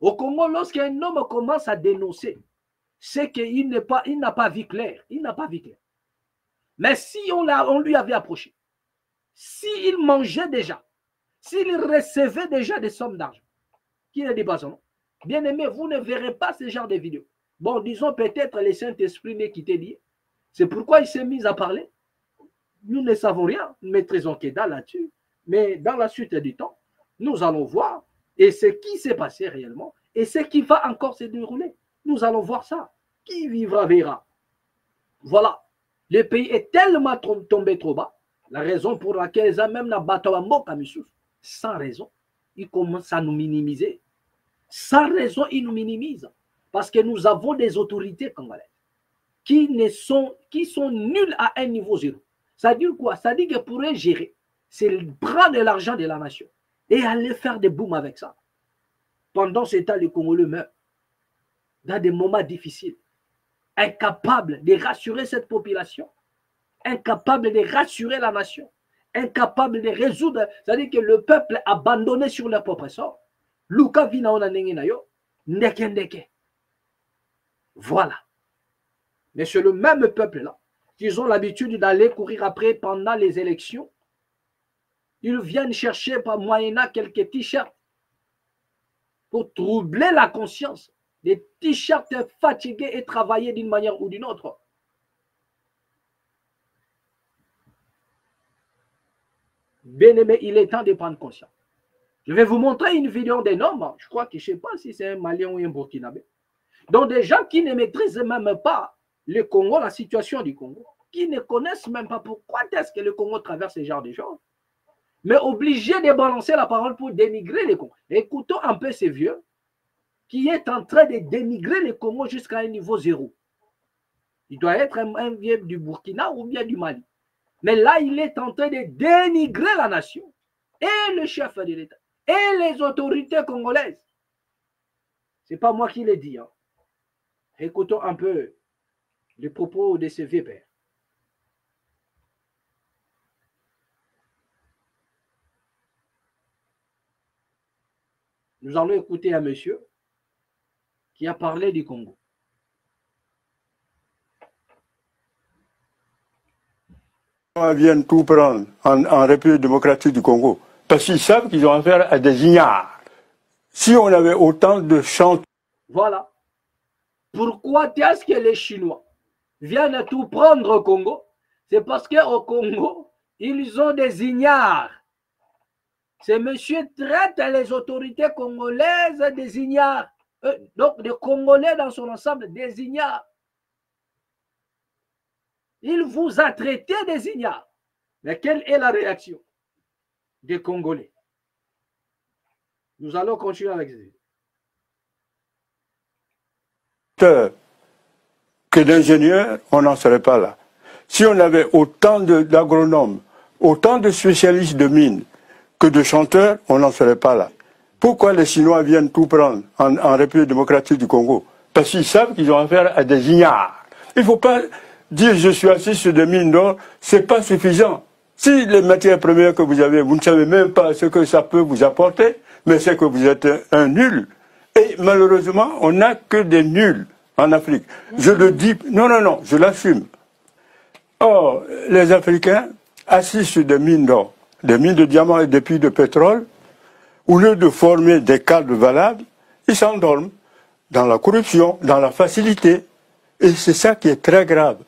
Au Congo, lorsqu'un homme commence à dénoncer, c'est qu'il n'a pas vu clair. Il n'a pas vu clair. Mais si on lui avait approché, s'il mangeait déjà, s'il recevait déjà des sommes d'argent, qui ne dit pas son nom, bien aimé, vous ne verrez pas ce genre de vidéos. Bon, disons peut-être le Saint-Esprit n'est quitté lié. C'est pourquoi il s'est mis à parler. Nous ne savons rien, nous maîtrisons que là-dessus. Mais dans la suite du temps, nous allons voir et ce qui s'est passé réellement et ce qui va encore se dérouler. Nous allons voir ça. Qui vivra verra. Voilà. Le pays est tellement tombé trop bas. La raison pour laquelle ils ont même la bataille sans raison, ils commencent à nous minimiser. Sans raison, ils nous minimisent. Parce que nous avons des autorités congolaises qui sont nulles à un niveau zéro. Ça dit quoi? Ça dit que pour eux gérer, c'est prendre de l'argent de la nation et aller faire des booms avec ça. Pendant ce temps, les Congolais meurent dans des moments difficiles, incapables de rassurer cette population, incapables de rassurer la nation, incapables de résoudre, c'est-à-dire que le peuple abandonné sur leur propre sort. Luka vina ona yo, ndeke ndeke. Voilà. Mais c'est le même peuple-là. Ils ont l'habitude d'aller courir après pendant les élections. Ils viennent chercher par moyennant quelques t-shirts pour troubler la conscience. Des t-shirts fatigués et travaillés d'une manière ou d'une autre. Bien-aimé, il est temps de prendre conscience. Je vais vous montrer une vidéo d'un homme, je crois que je ne sais pas si c'est un Malien ou un Burkinabé, donc des gens qui ne maîtrisent même pas le Congo, la situation du Congo, qui ne connaissent même pas pourquoi est-ce que le Congo traverse ce genre de choses, mais obligés de balancer la parole pour dénigrer le Congo. Écoutons un peu ces vieux qui est en train de dénigrer le Congo jusqu'à un niveau zéro. Il doit être un vieux du Burkina ou bien du Mali. Mais là, il est en train de dénigrer la nation et le chef de l'État et les autorités congolaises. Ce n'est pas moi qui l'ai dit. Hein. Écoutons un peu les propos de ce vieux père. Nous allons écouter un monsieur qui a parlé du Congo. Viennent tout prendre en République démocratique du Congo. Parce qu'ils savent qu'ils ont affaire à des ignares. Si on avait autant de chants... Voilà. Pourquoi est-ce que les Chinois viennent tout prendre au Congo? C'est parce qu'au Congo, ils ont des ignares. Ces messieurs traitent les autorités congolaises des ignares. Donc, les Congolais dans son ensemble des ignares. Il vous a traité des ignares. Mais quelle est la réaction des Congolais? Nous allons continuer avec ça. Que d'ingénieurs, on n'en serait pas là. Si on avait autant d'agronomes, autant de spécialistes de mines que de chanteurs, on n'en serait pas là. Pourquoi les Chinois viennent tout prendre en République démocratique du Congo? Parce qu'ils savent qu'ils ont affaire à des ignares. Il ne faut pas dire je suis assis sur des mines d'or, ce n'est pas suffisant. Si les matières premières que vous avez, vous ne savez même pas ce que ça peut vous apporter, mais c'est que vous êtes un nul. Et malheureusement, on n'a que des nuls en Afrique. Je le dis, non, je l'assume. Or, les Africains, assis sur des mines d'or, des mines de diamants et des puits de pétrole, au lieu de former des cadres valables, ils s'endorment dans la corruption, dans la facilité. Et c'est ça qui est très grave.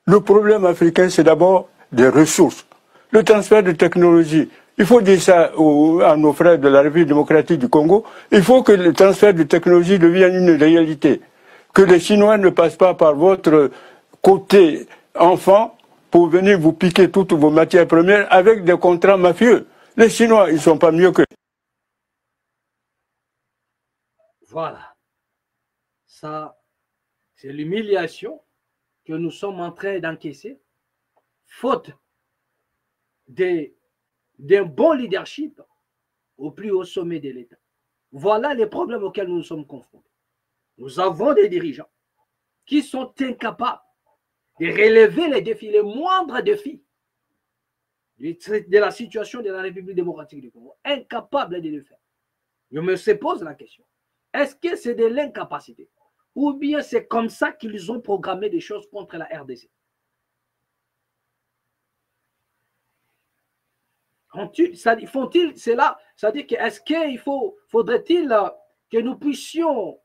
Le problème africain, c'est d'abord des ressources. Le transfert de technologie. Il faut dire ça à nos frères de la République démocratique du Congo. Il faut que le transfert de technologie devienne une réalité. Que les Chinois ne passent pas par votre côté enfant pour venir vous piquer toutes vos matières premières avec des contrats mafieux. Les Chinois, ils ne sont pas mieux que... Voilà. Ça, c'est l'humiliation que nous sommes en train d'encaisser, faute d'un bon leadership au plus haut sommet de l'État. Voilà les problèmes auxquels nous nous sommes confrontés. Nous avons des dirigeants qui sont incapables de relever les défis, les moindres défis de la situation de la République démocratique du Congo, incapables de le faire. Je me pose la question, est-ce que c'est de l'incapacité ou bien c'est comme ça qu'ils ont programmé des choses contre la RDC? Font-ils cela? C'est-à-dire que est-ce qu'il faudrait-il que nous puissions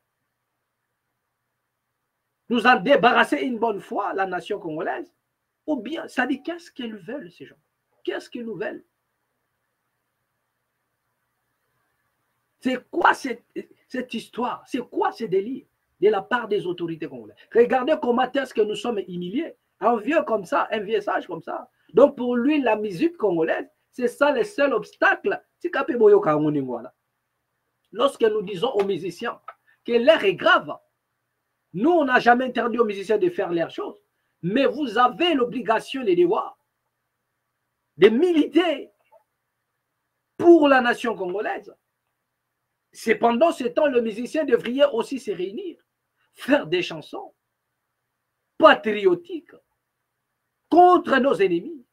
nous en débarrasser une bonne fois, la nation congolaise? Ou bien, ça dit qu'est-ce qu'ils veulent, ces gens? Qu'est-ce qu'ils nous veulent? C'est quoi cette histoire? C'est quoi ce délire de la part des autorités congolaises? Regardez comment est-ce que nous sommes humiliés. Un vieux comme ça, un vieux sage comme ça. Donc pour lui, la musique congolaise, c'est ça le seul obstacle. Lorsque nous disons aux musiciens que l'air est grave, nous, on n'a jamais interdit aux musiciens de faire leurs choses, mais vous avez l'obligation, les devoirs, de militer pour la nation congolaise. C'est pendant ce temps, le musicien devrait aussi se réunir, faire des chansons patriotiques contre nos ennemis.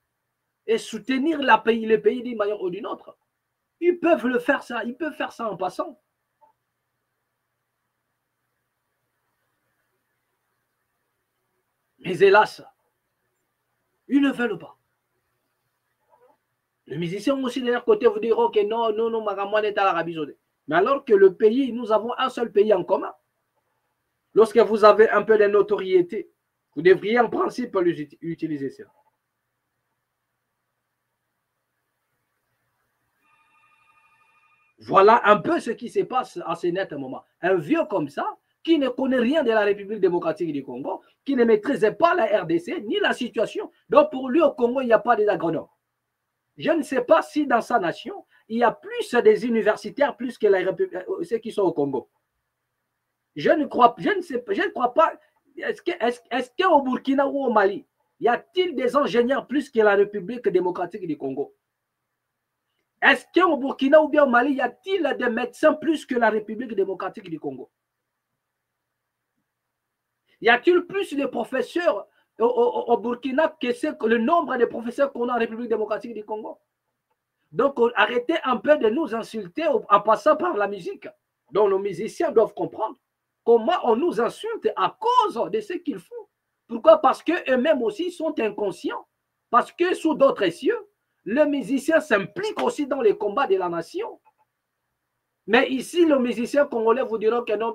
et soutenir le pays d'une manière ou d'une autre. Ils peuvent le faire ça, ils peuvent faire ça en passant. Mais hélas, ils ne veulent pas. Les musiciens aussi de leur côté vous diront que non, non, non, Magamouane est à l'Arabie Saoudite. Mais alors que le pays, nous avons un seul pays en commun. Lorsque vous avez un peu de notoriété, vous devriez en principe utiliser ça. Voilà un peu ce qui se passe à ce net moment. Un vieux comme ça, qui ne connaît rien de la République démocratique du Congo, qui ne maîtrisait pas la RDC, ni la situation. Donc pour lui, au Congo, il n'y a pas des agronomes. Je ne sais pas si dans sa nation, il y a plus des universitaires, plus que ceux qui sont au Congo. Je ne crois pas. Est-ce qu'au Burkina ou au Mali, y a-t-il des ingénieurs plus que la République démocratique du Congo? Est-ce qu'au Burkina ou bien au Mali, y a-t-il des médecins plus que la République démocratique du Congo? Y a-t-il plus de professeurs au Burkina que le nombre de professeurs qu'on a en République démocratique du Congo? Donc, arrêtez un peu de nous insulter en passant par la musique. Donc, nos musiciens doivent comprendre comment on nous insulte à cause de ce qu'ils font. Pourquoi? Parce qu'eux-mêmes aussi sont inconscients. Parce que sous d'autres cieux, le musicien s'implique aussi dans les combats de la nation. Mais ici, les musiciens congolais vous diront que non,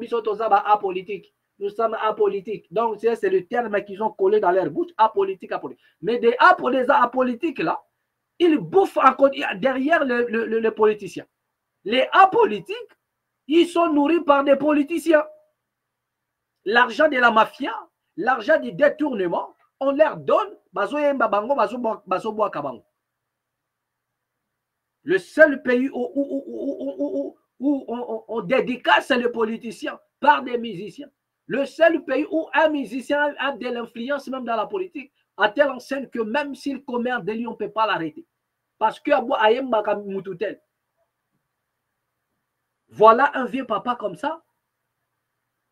apolitique. Nous sommes apolitiques. Donc, c'est le terme qu'ils ont collé dans leur bouche, apolitique, apolitique. Mais des apolitiques, là, ils bouffent encore derrière les politiciens. Les apolitiques, ils sont nourris par des politiciens. L'argent de la mafia, l'argent du détournement, on leur donne. Le seul pays où on dédicace les politiciens par des musiciens. Le seul pays où un musicien a de l'influence même dans la politique, à telle enseigne que même s'il commet un délit, on ne peut pas l'arrêter. Parce que voilà un vieux papa comme ça,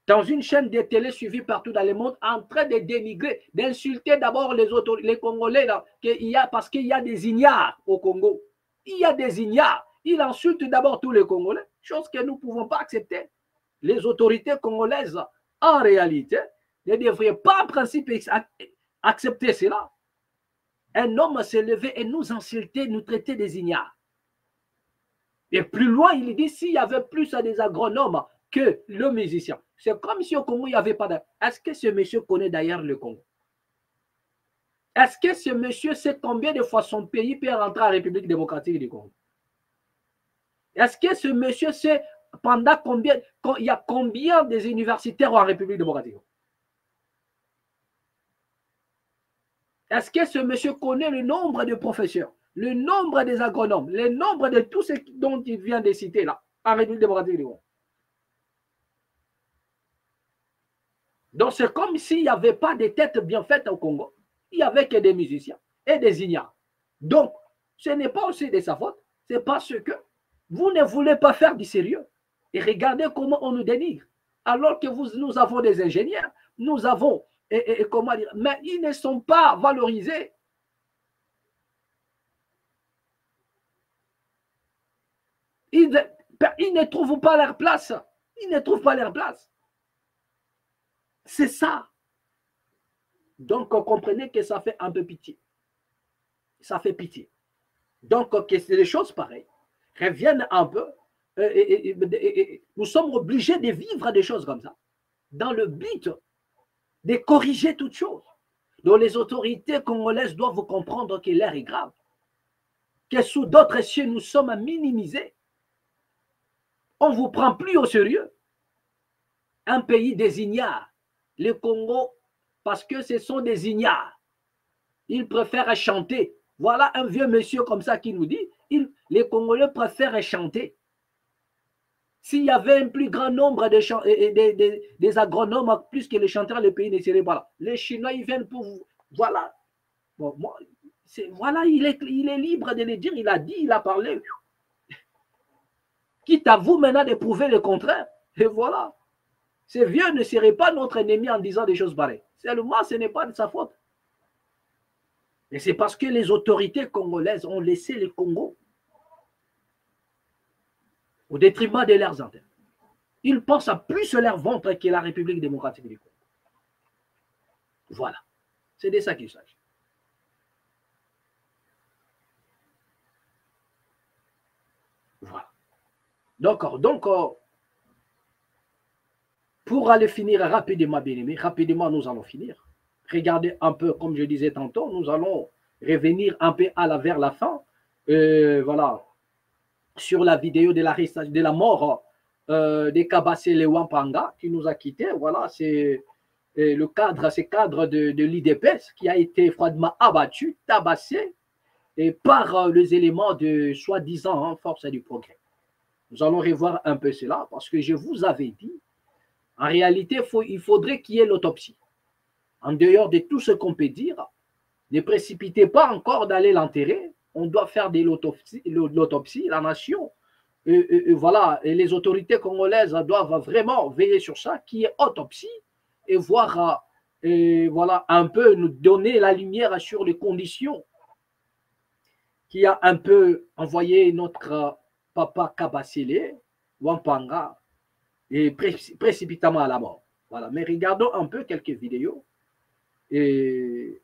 dans une chaîne de télé suivie partout dans le monde, en train de dénigrer, d'insulter d'abord les Congolais, là, parce qu'il y a des ignares au Congo. Il y a des ignares. Il insulte d'abord tous les Congolais, chose que nous ne pouvons pas accepter. Les autorités congolaises, en réalité, ne devraient pas en principe accepter cela. Un homme s'est levé et nous insulter, nous traiter des ignares. Et plus loin, il dit s'il y avait plus des agronomes que le musicien. C'est comme si au Congo, il n'y avait pas de... Est-ce que ce monsieur connaît d'ailleurs le Congo? Est-ce que ce monsieur sait combien de fois son pays peut rentrer en République démocratique du Congo? Est-ce que ce monsieur sait pendant combien, il y a combien des universitaires en République démocratique? Est-ce que ce monsieur connaît le nombre de professeurs, le nombre des agronomes, le nombre de tout ce dont il vient de citer là, en République démocratique du Congo? Donc c'est comme s'il n'y avait pas de têtes bien faites au Congo. Il n'y avait que des musiciens et des ignares. Donc, ce n'est pas aussi de sa faute, c'est parce que vous ne voulez pas faire du sérieux. Et regardez comment on nous dénigre. Alors que nous avons des ingénieurs, nous avons, comment dire, mais ils ne sont pas valorisés. Ils ne trouvent pas leur place. Ils ne trouvent pas leur place. C'est ça. Donc, comprenez que ça fait un peu pitié. Ça fait pitié. Donc, que c'est des choses pareilles reviennent un peu. Nous sommes obligés de vivre des choses comme ça, dans le but de corriger toutes choses. Donc, les autorités congolaises doivent comprendre que l'air est grave, que sous d'autres cieux, nous sommes minimisés. On ne vous prend plus au sérieux. Un pays des ignares, le Congo, parce que ce sont des ignares. Ils préfèrent chanter. Voilà un vieux monsieur comme ça qui nous dit, les Congolais préfèrent chanter. S'il y avait un plus grand nombre des agronomes, plus que les chanteurs, le pays ne serait pas là. Les Chinois, ils viennent pour vous. Voilà. Bon, voilà, il est libre de le dire, il a dit, il a parlé. Quitte à vous maintenant de prouver le contraire. Et voilà. Ce vieux ne serait pas notre ennemi en disant des choses pareilles. Seulement, ce n'est pas de sa faute. Et c'est parce que les autorités congolaises ont laissé le Congo au détriment de leurs intérêts. Ils pensent à plus leur ventre que la République démocratique du Congo. Voilà. C'est de ça qu'il s'agit. Voilà. Donc, pour aller finir rapidement, bien aimé, rapidement, nous allons finir. Regardez un peu, comme je disais tantôt, nous allons revenir un peu vers la fin. Voilà. Sur la vidéo de la mort de Kabasele Wampanga qui nous a quittés. Voilà, c'est le cadre, de l'IDPS qui a été froidement abattu, tabassé et par les éléments de soi-disant force du progrès. Nous allons revoir un peu cela parce que je vous avais dit, en réalité, il faudrait qu'il y ait l'autopsie. En dehors de tout ce qu'on peut dire, ne précipitez pas encore d'aller l'enterrer. On doit faire de l'autopsie, la nation. Voilà, et les autorités congolaises doivent vraiment veiller sur ça, qui est autopsie, et voir, voilà, un peu nous donner la lumière sur les conditions qui a un peu envoyé notre papa Kabasele Wampanga et précipitamment à la mort. Voilà, mais regardons un peu quelques vidéos des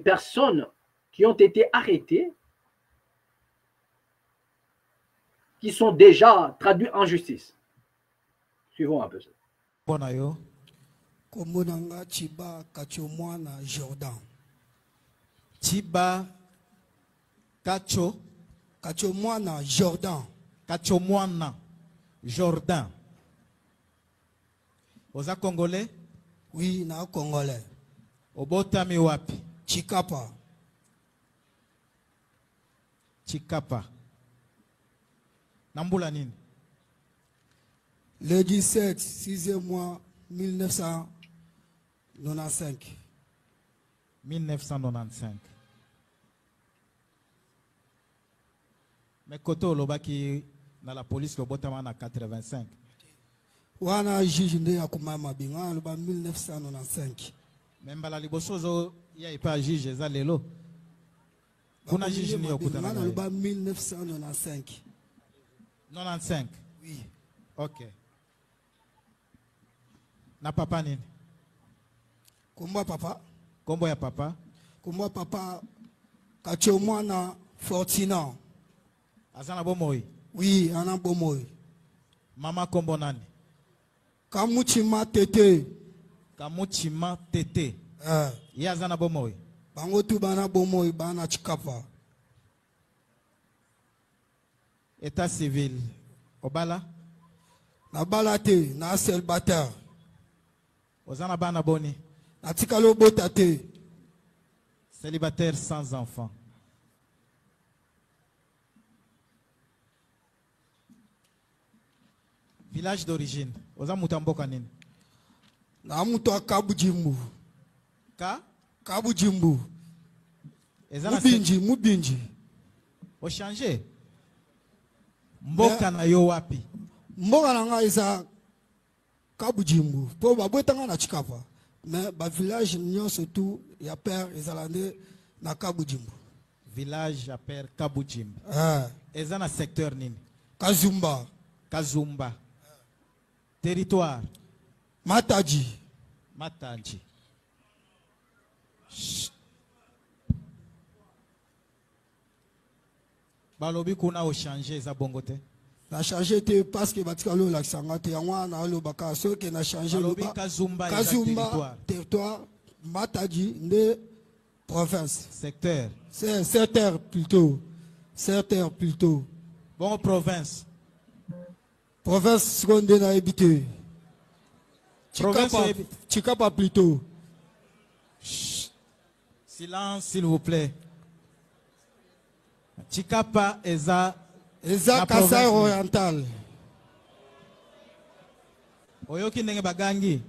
personnes qui ont été arrêtées, qui sont déjà traduits en justice. Suivons un peu ça. Bonayo. Komonanga Chiba Kachomwana Jordan. Chiba Kachomwana Jordan. Kachomwana Jordan. Oza Congolais? Oui, na Congolais. Obotami wapi? Chikapa. Chikapa. Nambula nini? Le 17, 6e mois, 1995. 1995. Mais koto lobaki na la police lobotama na 85. Wana juge nde akumama binga loba 1995. Membala libosozo ya ipa juge za lelo. Kuna juge ni okutana na loba 1995. 95. Oui. OK. Na papa nini? Kombo papa? Kombo ya papa? Kombo papa Kachomwana Fortina. Azana bomoi? Oui, ana bomoi. Mama kombo nani? Kamuchima Tete. Kamuchima Tete. Ya azana bomoi? Bango tu bana bomoi bana Chikapa. État civil. Obala? Na balate, na célibataire. Ozana bana boni? Na tikalo botate. Célibataire sans enfant. Village d'origine. Oza mutamboka nini? Na muto Kabujimbu. Kabujimbu. Mubinji. O changer. Mboka na yo wapi? Mboka na nga isa Kabujimbu. Po babwetanga na Chikapa. Mais ba village nyonso tout ya père ezalande na Kabujimbu. Village à père Kabujimbu. Ezana secteur nini? Kazumba. Territoire? Matadji. Balobi kuna o changer za bongote? Na changer te parce que batikalo la sangate yango na lo baka so ke na changer lo Kazumba territoire Matadji de province. Secteur? C'est secteur plutôt. Bon province. Province secondaire na habité. Chikapa plutôt. Silence s'il vous plaît. Chikapa eza Kasai oriental. Oyoki ndenge bagangi.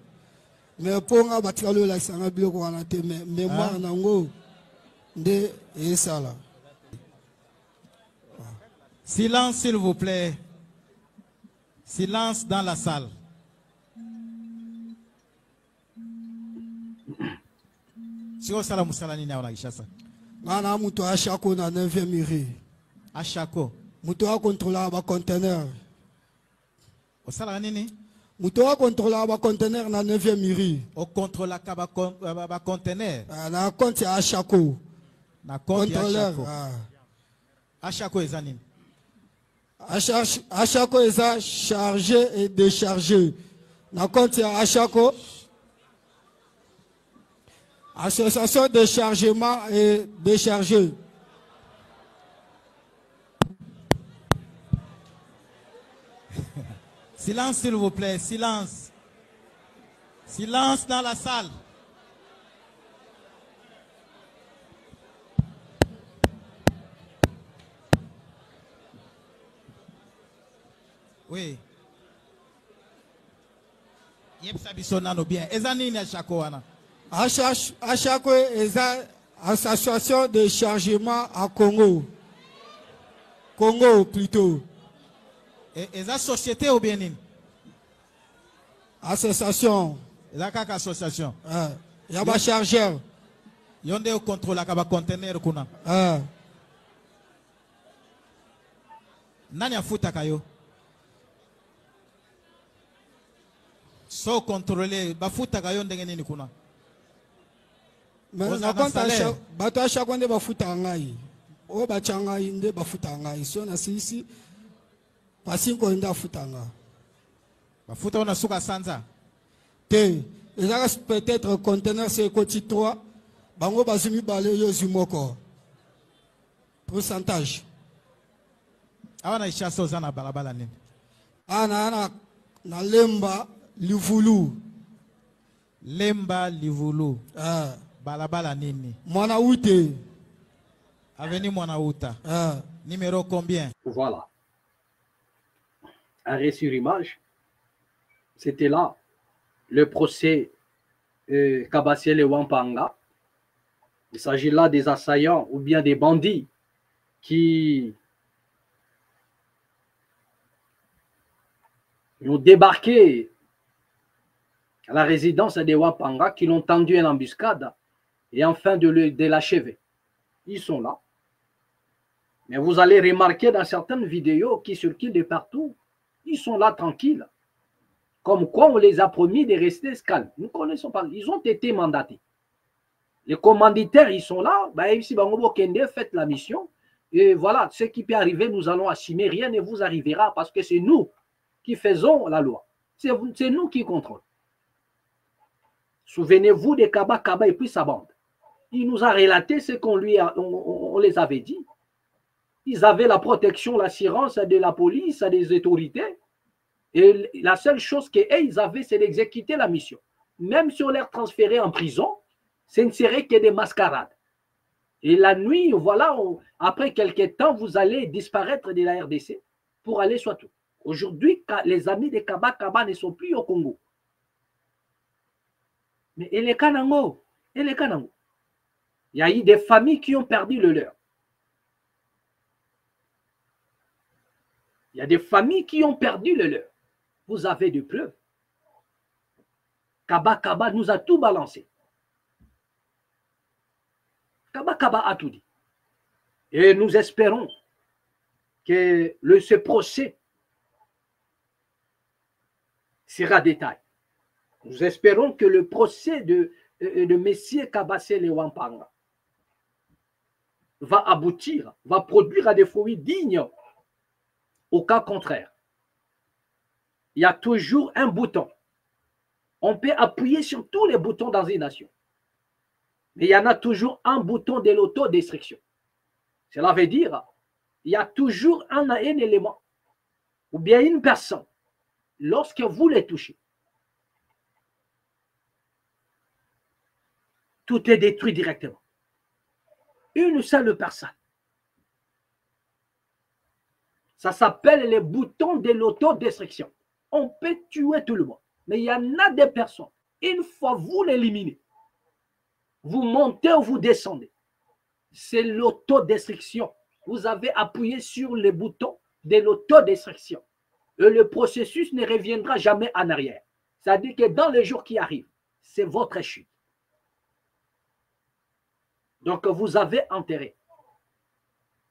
Mais ponga batikalo la sanga biloko wana te mais mémoire nango nde esala. Silence s'il vous plaît. Silence dans la salle. Si on sala musala nini aona Kishasa. ngana muto ashako na 9e mairie. Ashako. Muto a contrôler ba conteneur. Osala nini? Muto a contrôler ba conteneur na 9e mairie. O contrôle ba conteneur. Na compte ya ashako. Na compte ya Contrôleur. Ashako. Ashako eza nini? Ashako eza chargé et déchargé. Na compte ya ashako. Association de chargement et déchargé. Silence, s'il vous plaît, silence. Silence dans la salle. Oui. Yepsa bisonano bien. Ezani ni Ashako wana. Ashako eza association de chargement à Congo. Congo plutôt. Eza société ou bien nini? Association. Eza kaka association. Yaba chargeur. Yonde o contrôle akaba conteneur kuna. Nani afuta kayo? So contrôler bafuta kayo ndenge nini kuna? Mais na konta bato ashako nde bafuta ngai. O bachanga nde bafuta ngai. So na sisi pasinko nda futa ngai. Bafuta ona suka sanza. Te, peut-être conteneur c'est côté 3. Bango bazumi balé yo zumoko. Pourcentage. Awana ishaso zana balabala nini? Ana na lemba livulu. Lemba livulu. Balabala nini? Mwana ute. Avenue Mwana Uta. Numéro combien? Voilà. Arrêt sur image. C'était là le procès Kabasele Wampanga. Il s'agit là des assaillants ou bien des bandits qui ont débarqué à la résidence des Wampanga, qui l'ont tendu en embuscade et enfin de l'achever. Ils sont là. Mais vous allez remarquer dans certaines vidéos qui circulent de partout, ils sont là tranquilles. Comme quoi on les a promis de rester calmes. Nous ne connaissons pas. Ils ont été mandatés. Les commanditaires, ils sont là. Bah, ici, Bangobo Kende, faites la mission. Et voilà, ce qui peut arriver, nous allons assumer. Rien ne vous arrivera parce que c'est nous qui faisons la loi. C'est nous qui contrôlons. Souvenez-vous de Kaba Kaba et puis sa bande. Il nous a relaté ce qu'on on les avait dit. Ils avaient la protection, l'assurance de la police, des autorités. Et la seule chose qu'ils avaient, c'est d'exécuter la mission. Même si on les transférait en prison, ce ne serait que des mascarades. Et la nuit, voilà, après quelques temps, vous allez disparaître de la RDC pour aller soit tout. Aujourd'hui, les amis de Kaba Kaba ne sont plus au Congo. Mais et les Kanango, il y a eu des familles qui ont perdu le leur. Il y a des familles qui ont perdu le leur. Vous avez des preuves. Kaba Kaba nous a tout balancé. Kaba Kaba a tout dit. Et nous espérons que ce procès sera détaillé. Nous espérons que le procès de Messieurs Kabasele Wampanga va aboutir, va produire des fruits dignes. Au cas contraire, il y a toujours un bouton. On peut appuyer sur tous les boutons dans une nation. Mais il y en a toujours un bouton de l'autodestruction. Cela veut dire il y a toujours un élément ou bien une personne. Lorsque vous les touchez, tout est détruit directement. Une seule personne. Ça s'appelle les boutons de l'autodestruction. On peut tuer tout le monde. Mais il y en a des personnes. Une fois vous l'éliminez, vous montez ou vous descendez. C'est l'autodestruction. Vous avez appuyé sur les boutons de l'autodestruction. Et le processus ne reviendra jamais en arrière. C'est-à-dire que dans les jours qui arrivent, c'est votre chute. Donc, vous avez intérêt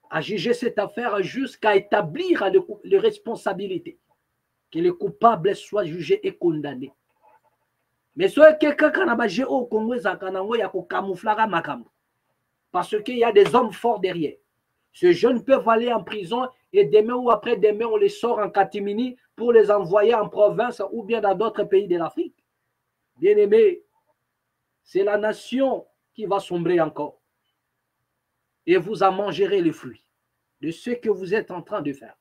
à juger cette affaire jusqu'à établir les responsabilités, que les coupables soient jugés et condamnés. Mais si quelqu'un qui a bagé au Congo, il y a camouflage makambo. Parce qu'il y a des hommes forts derrière. Ces jeunes peuvent aller en prison et demain ou après-demain, on les sort en catimini pour les envoyer en province ou bien dans d'autres pays de l'Afrique. Bien aimé, c'est la nation qui va sombrer encore. Et vous en mangerez les fruits de ce que vous êtes en train de faire.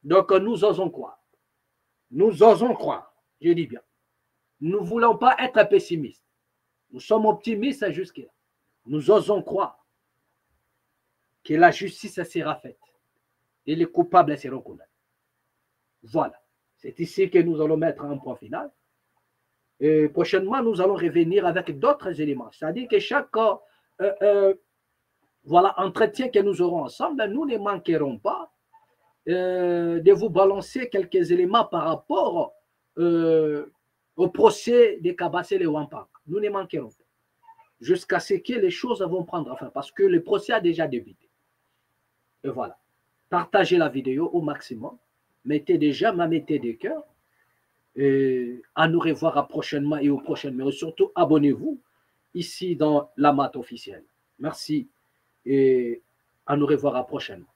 Donc nous osons croire. Nous osons croire, je dis bien. Nous ne voulons pas être pessimistes. Nous sommes optimistes jusque-là. Nous osons croire que la justice sera faite et les coupables seront condamnés. Voilà. C'est ici que nous allons mettre un point final. Et prochainement, nous allons revenir avec d'autres éléments. C'est-à-dire que chaque voilà, entretien que nous aurons ensemble, nous ne manquerons pas de vous balancer quelques éléments par rapport au procès de Kabassé et Wampang. Nous ne manquerons pas. Jusqu'à ce que les choses vont prendre fin, parce que le procès a déjà débuté. Et voilà. Partagez la vidéo au maximum. Mettez des j'aime, mettez des cœurs. Et à nous revoir prochainement et au prochain numéro. Surtout, abonnez-vous ici dans la mat officielle. Merci et à nous revoir prochainement.